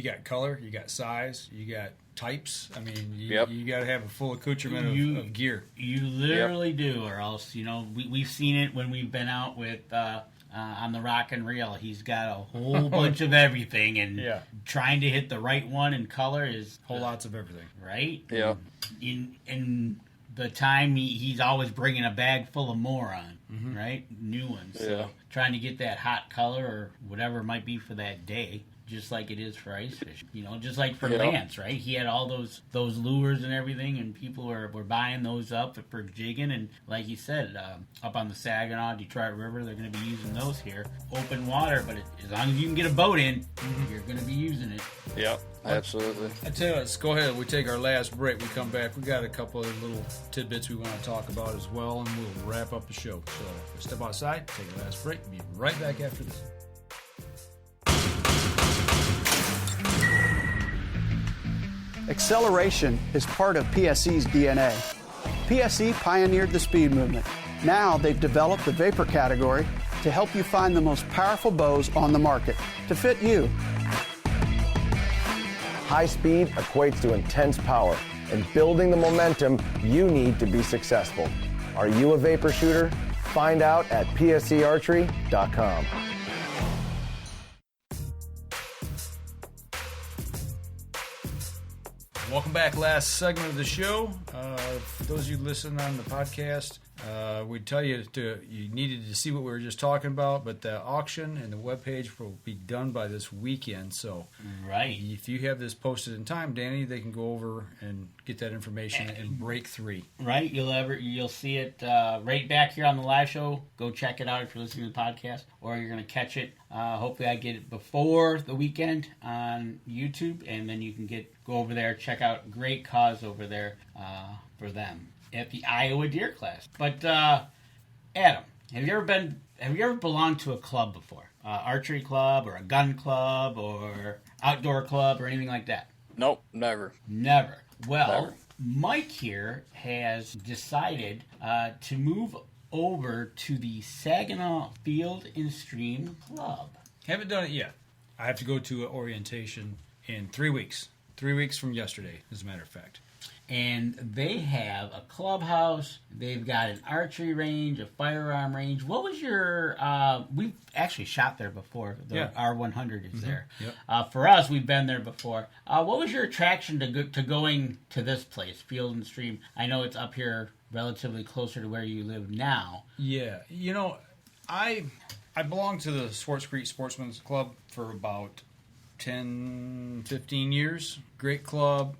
got color, you got size, you got types. I mean, you got to have a full accoutrement of gear. You literally do, or else we've seen it when we've been out with on the Rock and Reel. He's got a whole bunch of everything, and trying to hit the right one in color is whole lots of everything, right? Yeah. In the time he's always bringing a bag full of more on, right? New ones. Yeah. So trying to get that hot color or whatever it might be for that day, just like it is for ice fishing. Just like for Lance, right? He had all those lures and everything, and people were buying those up for jigging. And like you said, up on the Saginaw, Detroit River, they're going to be using those here. Open water, but as long as you can get a boat in, you're going to be using it. Yep, absolutely. I tell you what, let's go ahead. We take our last break. We come back. We got a couple of little tidbits we want to talk about as well, and we'll wrap up the show. So we'll step outside, take our last break, be right back after this. Acceleration is part of PSE's DNA. PSE pioneered the speed movement. Now they've developed the vapor category to help you find the most powerful bows on the market to fit you. High speed equates to intense power and building the momentum you need to be successful. Are you a vapor shooter? Find out at psearchery.com. Welcome back. Last segment of the show. For those of you listening on the podcast, we'd tell you you needed to see what we were just talking about, but the auction and the webpage will be done by this weekend. So, right, if you have this posted in time, Danny, they can go over and get that information in break 3. Right, you'll see it right back here on the live show. Go check it out if you're listening to the podcast, or you're going to catch it. Hopefully, I get it before the weekend on YouTube, and then you can go over there, check out great cause over there for them at the Iowa Deer Class. But Adam, have you ever belonged to a club before? Archery club or a gun club or outdoor club or anything like that? Nope, never. Never. Well, Mike here has decided to move over to the Saginaw Field and Stream Club. Haven't done it yet. I have to go to an orientation in 3 weeks. 3 weeks from yesterday, as a matter of fact. And they have a clubhouse. They've got an archery range, a firearm range. What was your... we've actually shot there before. The R100 is there. Yep. For us, we've been there before. What was your attraction to going to this place, Field and Stream? I know it's up here relatively closer to where you live now. Yeah. I belonged to the Swartz Creek Sportsmen's Club for about 10, 15 years. Great club.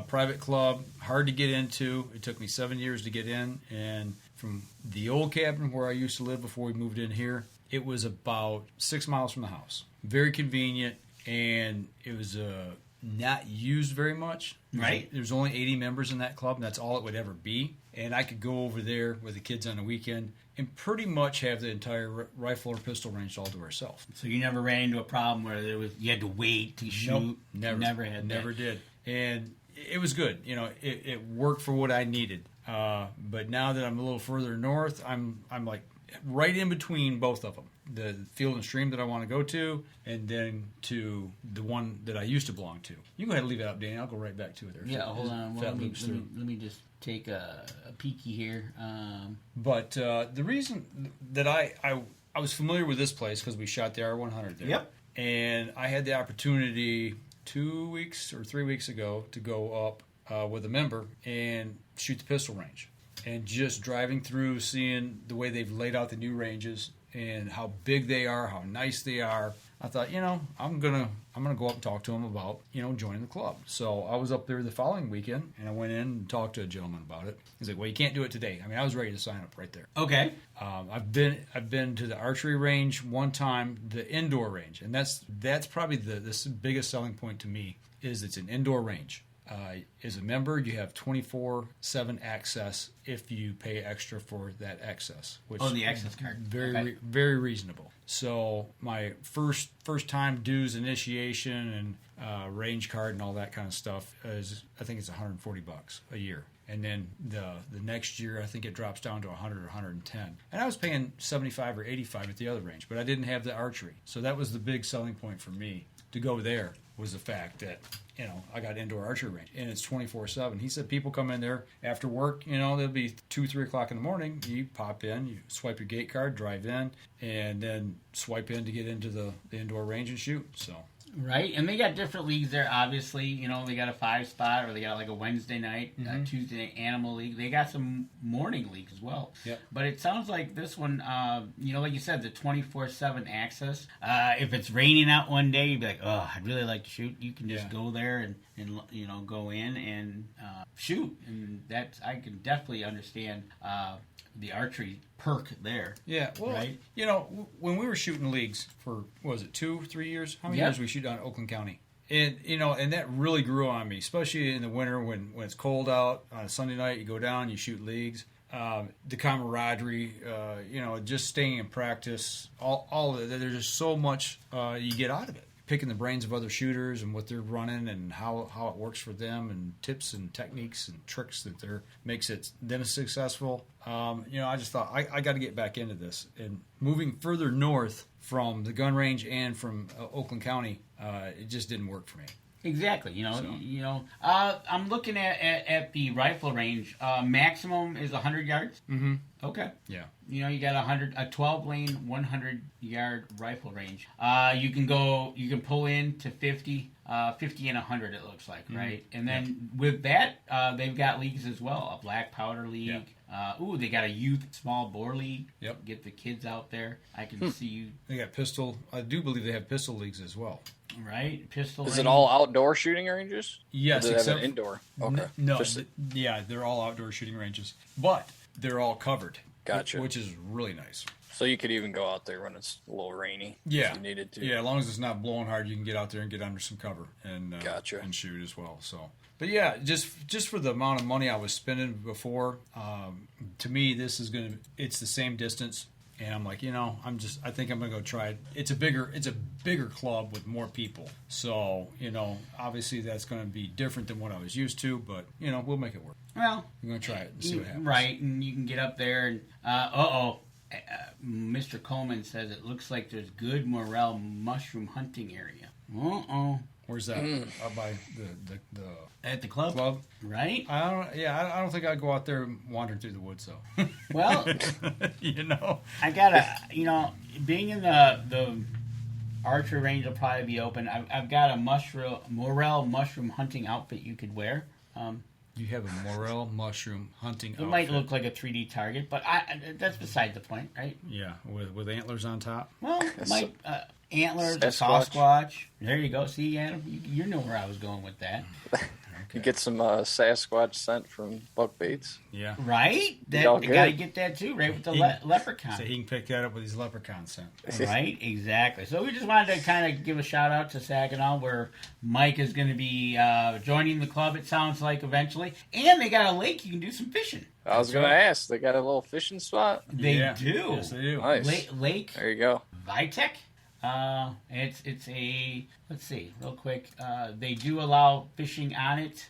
Private club, hard to get into. It took me 7 years to get in, and from the old cabin where I used to live before we moved in here, it was about 6 miles from the house. Very convenient, and it was not used very much. Right. There's only 80 members in that club, and that's all it would ever be. And I could go over there with the kids on the weekend and pretty much have the entire rifle or pistol range all to ourselves. So you never ran into a problem where you had to wait to shoot? Nope, never. Never did. And it was good. It worked for what I needed. But now that I'm a little further north, I'm like, right in between both of them. The Field and Stream that I want to go to, and then to the one that I used to belong to. You go ahead and leave it up, Danny. I'll go right back to it there. Yeah, hold on. Well, let me just take a peeky here. But the reason that I was familiar with this place because we shot the R100 there. Yep. And I had the opportunity 2 weeks or 3 weeks ago to go up with a member and shoot the pistol range. And just driving through, seeing the way they've laid out the new ranges and how big they are, how nice they are, I thought, I'm gonna go up and talk to them about, joining the club. So I was up there the following weekend, and I went in and talked to a gentleman about it. He's like, "Well, you can't do it today." I mean, I was ready to sign up right there. Okay. I've been to the archery range one time, the indoor range, and that's probably the biggest selling point to me is it's an indoor range. As a member, you have 24/7 access if you pay extra for that access. Which the access card. Very reasonable. So my first time dues, initiation, and range card and all that kind of stuff is, I think it's $140 a year. And then the next year, I think it drops down to 100 or 110. And I was paying 75 or 85 at the other range, but I didn't have the archery. So that was the big selling point for me to go there, was the fact that, I got indoor archery range, and it's 24/7. He said people come in there after work, they'll be 2, 3 o'clock in the morning. You pop in, you swipe your gate card, drive in, and then swipe in to get into the indoor range and shoot. So. Right, and they got different leagues there, obviously. They got a 5-spot, or they got like a Wednesday night, Tuesday night animal league. They got some morning leagues as well. Yep. But it sounds like this one, like you said, the 24/7 access. If it's raining out one day, you'd be like, "Oh, I'd really like to shoot." You can just go there and go in and shoot, and I can definitely understand the archery perk there. Yeah, well, right? When we were shooting leagues for, what was it, 2, 3 years? How many years we shoot down in Oakland County? And, and that really grew on me, especially in the winter when it's cold out. On a Sunday night, you go down, you shoot leagues. The camaraderie, just staying in practice, all of it. There's just so much you get out of it. Picking the brains of other shooters and what they're running and how it works for them, and tips and techniques and tricks that makes them successful. I just thought I got to get back into this. And moving further north from the gun range and from Oakland County, it just didn't work for me. Exactly. I'm looking at the rifle range. Maximum is 100 yards. Mm-hmm. Okay. Yeah. You got a 12-lane, 100-yard rifle range. You can pull in to 50 and 100. It looks like, right? And then with that, they've got leagues as well. A black powder league. Yeah. They got a youth small bore league. Yep. Get the kids out there. I can see you. They got pistol. I do believe they have pistol leagues as well. Right, pistol. Is it all outdoor shooting ranges? Yes, except indoor. Okay. No, they're all outdoor shooting ranges, but they're all covered. Gotcha. Which is really nice. So you could even go out there when it's a little rainy. Yeah, if you needed to. Yeah, as long as it's not blowing hard, you can get out there and get under some cover and and shoot as well. So, but yeah, just for the amount of money I was spending before, to me this is it's the same distance. And I'm like, I think I'm gonna go try it. It's a bigger club with more people. So, obviously that's gonna be different than what I was used to, but we'll make it work. Well, I'm gonna try it and see what happens. Right, and you can get up there and Mr. Coleman says it looks like there's good morale mushroom hunting area. Where's that? Up by the at the club? Right? I don't think I'd go out there wandering through the woods though. Well, I gotta, being in the archery range will probably be open. I've got a morel mushroom hunting outfit you could wear. You have a morel mushroom hunting outfit. It might look like a 3D target, but that's beside the point, right? Yeah, with antlers on top. Well, antlers, Sasquatch. There you go. See, Adam, you know where I was going with that. You get some Sasquatch scent from Buck Bates. Yeah. Right? You got to get that too, right, with the leprechaun. So he can pick that up with his leprechaun scent. Right, exactly. So we just wanted to kind of give a shout out to Saginaw, where Mike is going to be joining the club, it sounds like, eventually. And they got a lake you can do some fishing. I was going to ask, they got a little fishing spot? They do. Yes, they do. Nice. Lake. There you go. Vitek. It's a, let's see, real quick. They do allow fishing on it,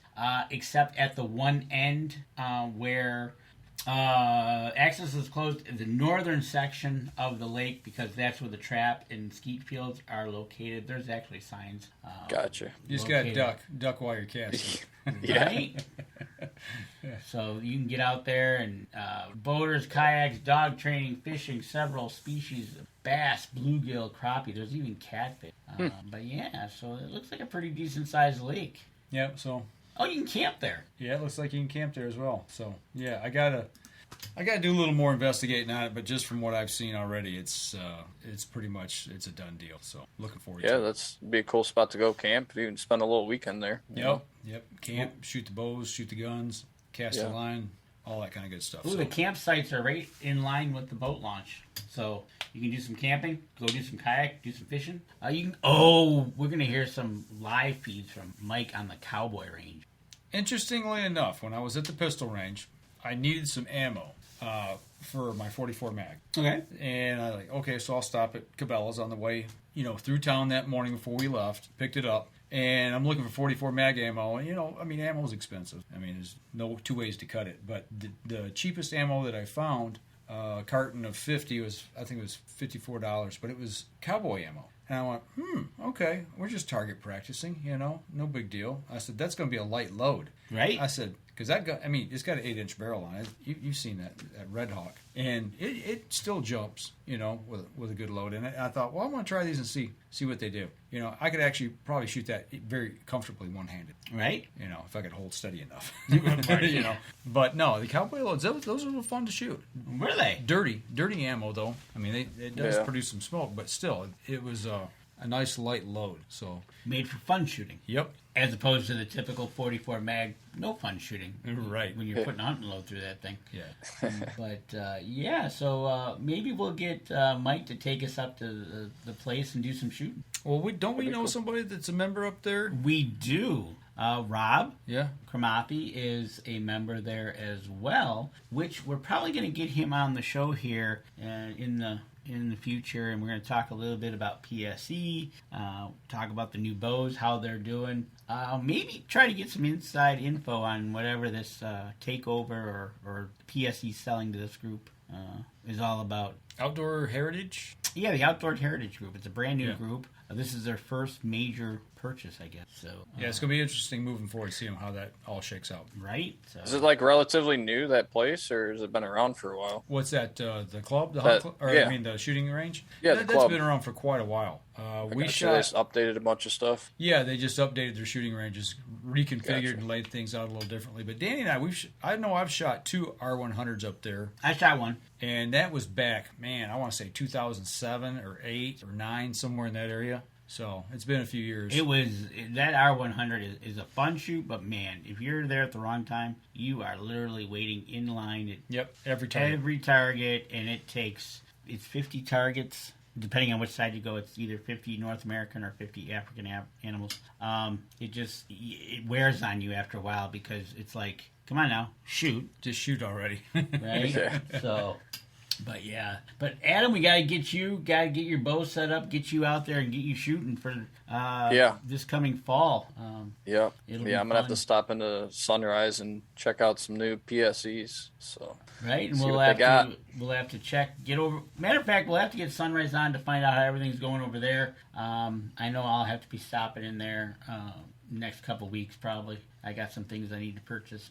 except at the one end where Access is closed in the northern section of the lake because that's where the trap and skeet fields are located. There's actually signs. Gotcha. You just got to duck while you're casting. Right? So you can get out there and boaters, kayaks, dog training, fishing, several species of bass, bluegill, crappie. There's even catfish. But yeah, so it looks like a pretty decent sized lake. Yep. So. Oh, you can camp there. Yeah, it looks like you can camp there as well. So yeah, I gotta do a little more investigating on it. But just from what I've seen already, it's pretty much it's a done deal. So looking forward to it. Yeah, that's be a cool spot to go camp. You can spend a little weekend there. Yep. Camp, shoot the bows, shoot the guns, cast the line, all that kind of good stuff. Ooh, the campsites are right in line with the boat launch. So you can do some camping, go do some kayak, do some fishing. We're gonna hear some live feeds from Mike on the cowboy range. Interestingly enough, when I was at the pistol range, I needed some ammo for my 44 mag. Okay. And I so I'll stop at Cabela's on the way, through town that morning before we left, picked it up. And I'm looking for 44 mag ammo. And, ammo is expensive. There's no two ways to cut it. But the cheapest ammo that I found, a carton of 50 was, I think it was $54, but it was cowboy ammo. And I went, okay, we're just target practicing, no big deal. I said, that's going to be a light load. Right. I said, because it's got an 8-inch barrel on it. You've seen that Red Hawk. And it still jumps, with a good load in it. And I thought, well, I want to try these and see what they do. I could actually probably shoot that very comfortably one-handed. Right. If I could hold steady enough. But no, the cowboy loads, those are fun to shoot. Were they? Dirty ammo, though. It does produce some smoke, but still, it was a nice light load. So made for fun shooting. Yep. As opposed to the typical 44 mag, no fun shooting. Right. When you're putting a hunting load through that thing. Yeah. But so maybe we'll get Mike to take us up to the place and do some shooting. Well, don't we know somebody that's a member up there? We do. Rob Yeah. Kramapi is a member there as well, which we're probably going to get him on the show here in the future, and we're going to talk a little bit about PSE, talk about the new bows, how they're doing, maybe try to get some inside info on whatever this takeover or PSE selling to this group is all about. Outdoor Heritage? Yeah, the Outdoor Heritage Group. It's a brand new group. This is their first major purchase, I guess. So it's going to be interesting moving forward, seeing how that all shakes out. Right. So. Is it relatively new, that place, or has it been around for a while? What's that? The club, the shooting range. Yeah, that's club. been around for quite a while. They just updated a bunch of stuff. Yeah, they just updated their shooting ranges, reconfigured and laid things out a little differently. But Danny and I I've shot 2 R100s up there. I shot one, and that was back, man. I want to say 2007 or 8 or 9, somewhere in that area. So it's been a few years. That R100 is a fun shoot, but man, if you're there at the wrong time, you are literally waiting in line at every target, and it's 50 targets. Depending on which side you go, it's either 50 North American or 50 African animals. It wears on you after a while because it's like, come on now, shoot. Just shoot already. Right? Yeah. So, but Adam, we got to get your bow set up, get you out there and get you shooting for this coming fall. I'm going to have to stop into Sunrise and check out some new PSEs. So. Right, and we'll have to check. Matter of fact, we'll have to get Sunrise on to find out how everything's going over there. I know I'll have to be stopping in there next couple weeks probably. I got some things I need to purchase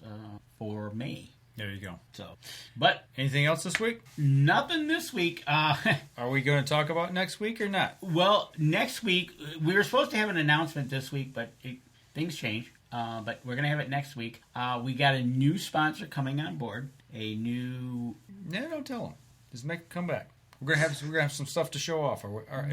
for May. There you go. So, but anything else this week? Nothing this week. Are we going to talk about next week or not? Well, next week we were supposed to have an announcement this week, but things change. But we're going to have it next week. We got a new sponsor coming on board. Don't tell them. Just make it come back. We're gonna have some stuff to show off.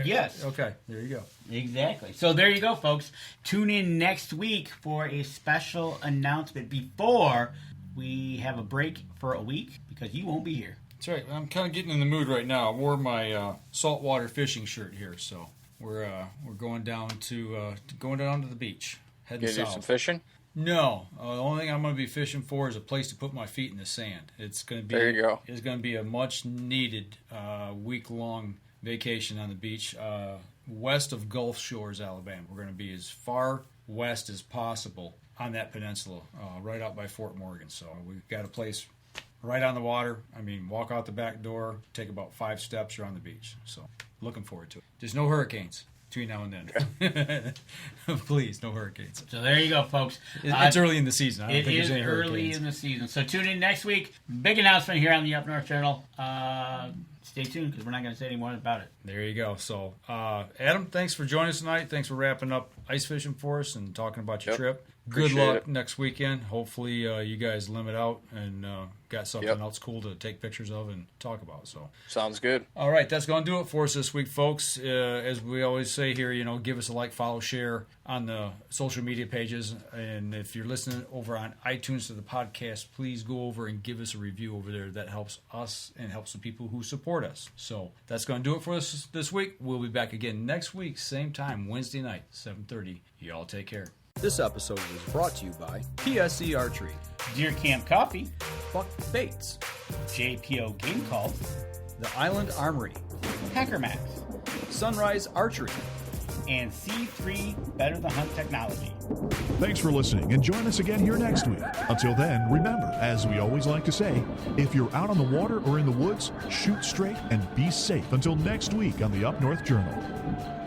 Yes. Okay. There you go. Exactly. So there you go, folks. Tune in next week for a special announcement before we have a break for a week because you won't be here. That's right. I'm kind of getting in the mood right now. I wore my saltwater fishing shirt here, so we're going down to the beach. Heading south. You do some fishing? No, the only thing I'm going to be fishing for is a place to put my feet in the sand. It's going to be there you go. It's going to be a much needed week-long vacation on the beach west of Gulf Shores, Alabama. We're going to be as far west as possible on that peninsula, right out by Fort Morgan. So we've got a place right on the water. I mean, walk out the back door, take about 5 steps, you're on the beach. So looking forward to it. There's no hurricanes between now and then. Please, no hurricanes. So there you go, folks. It's early in the season. I don't think there's any hurricanes. It is early in the season. So tune in next week. Big announcement here on the Up North Journal. Stay tuned because we're not going to say any more about it. There you go. So, Adam, thanks for joining us tonight. Thanks for wrapping up ice fishing for us and talking about your trip. Good luck next weekend. Hopefully you guys limit out and got something else cool to take pictures of and talk about. So sounds good. All right, that's going to do it for us this week, folks. As we always say here, give us a like, follow, share on the social media pages. And if you're listening over on iTunes to the podcast, please go over and give us a review over there. That helps us and helps the people who support us. So that's going to do it for us this week. We'll be back again next week, same time, Wednesday night, 7:30. Y'all take care. This episode was brought to you by PSE Archery, Deer Camp Coffee, Buck Baits, JPO Game Calls, The Island Armory, Hacker Max, Sunrise Archery, and C3 Better the Hunt Technology. Thanks for listening, and join us again here next week. Until then, remember, as we always like to say, if you're out on the water or in the woods, shoot straight and be safe. Until next week on the Up North Journal.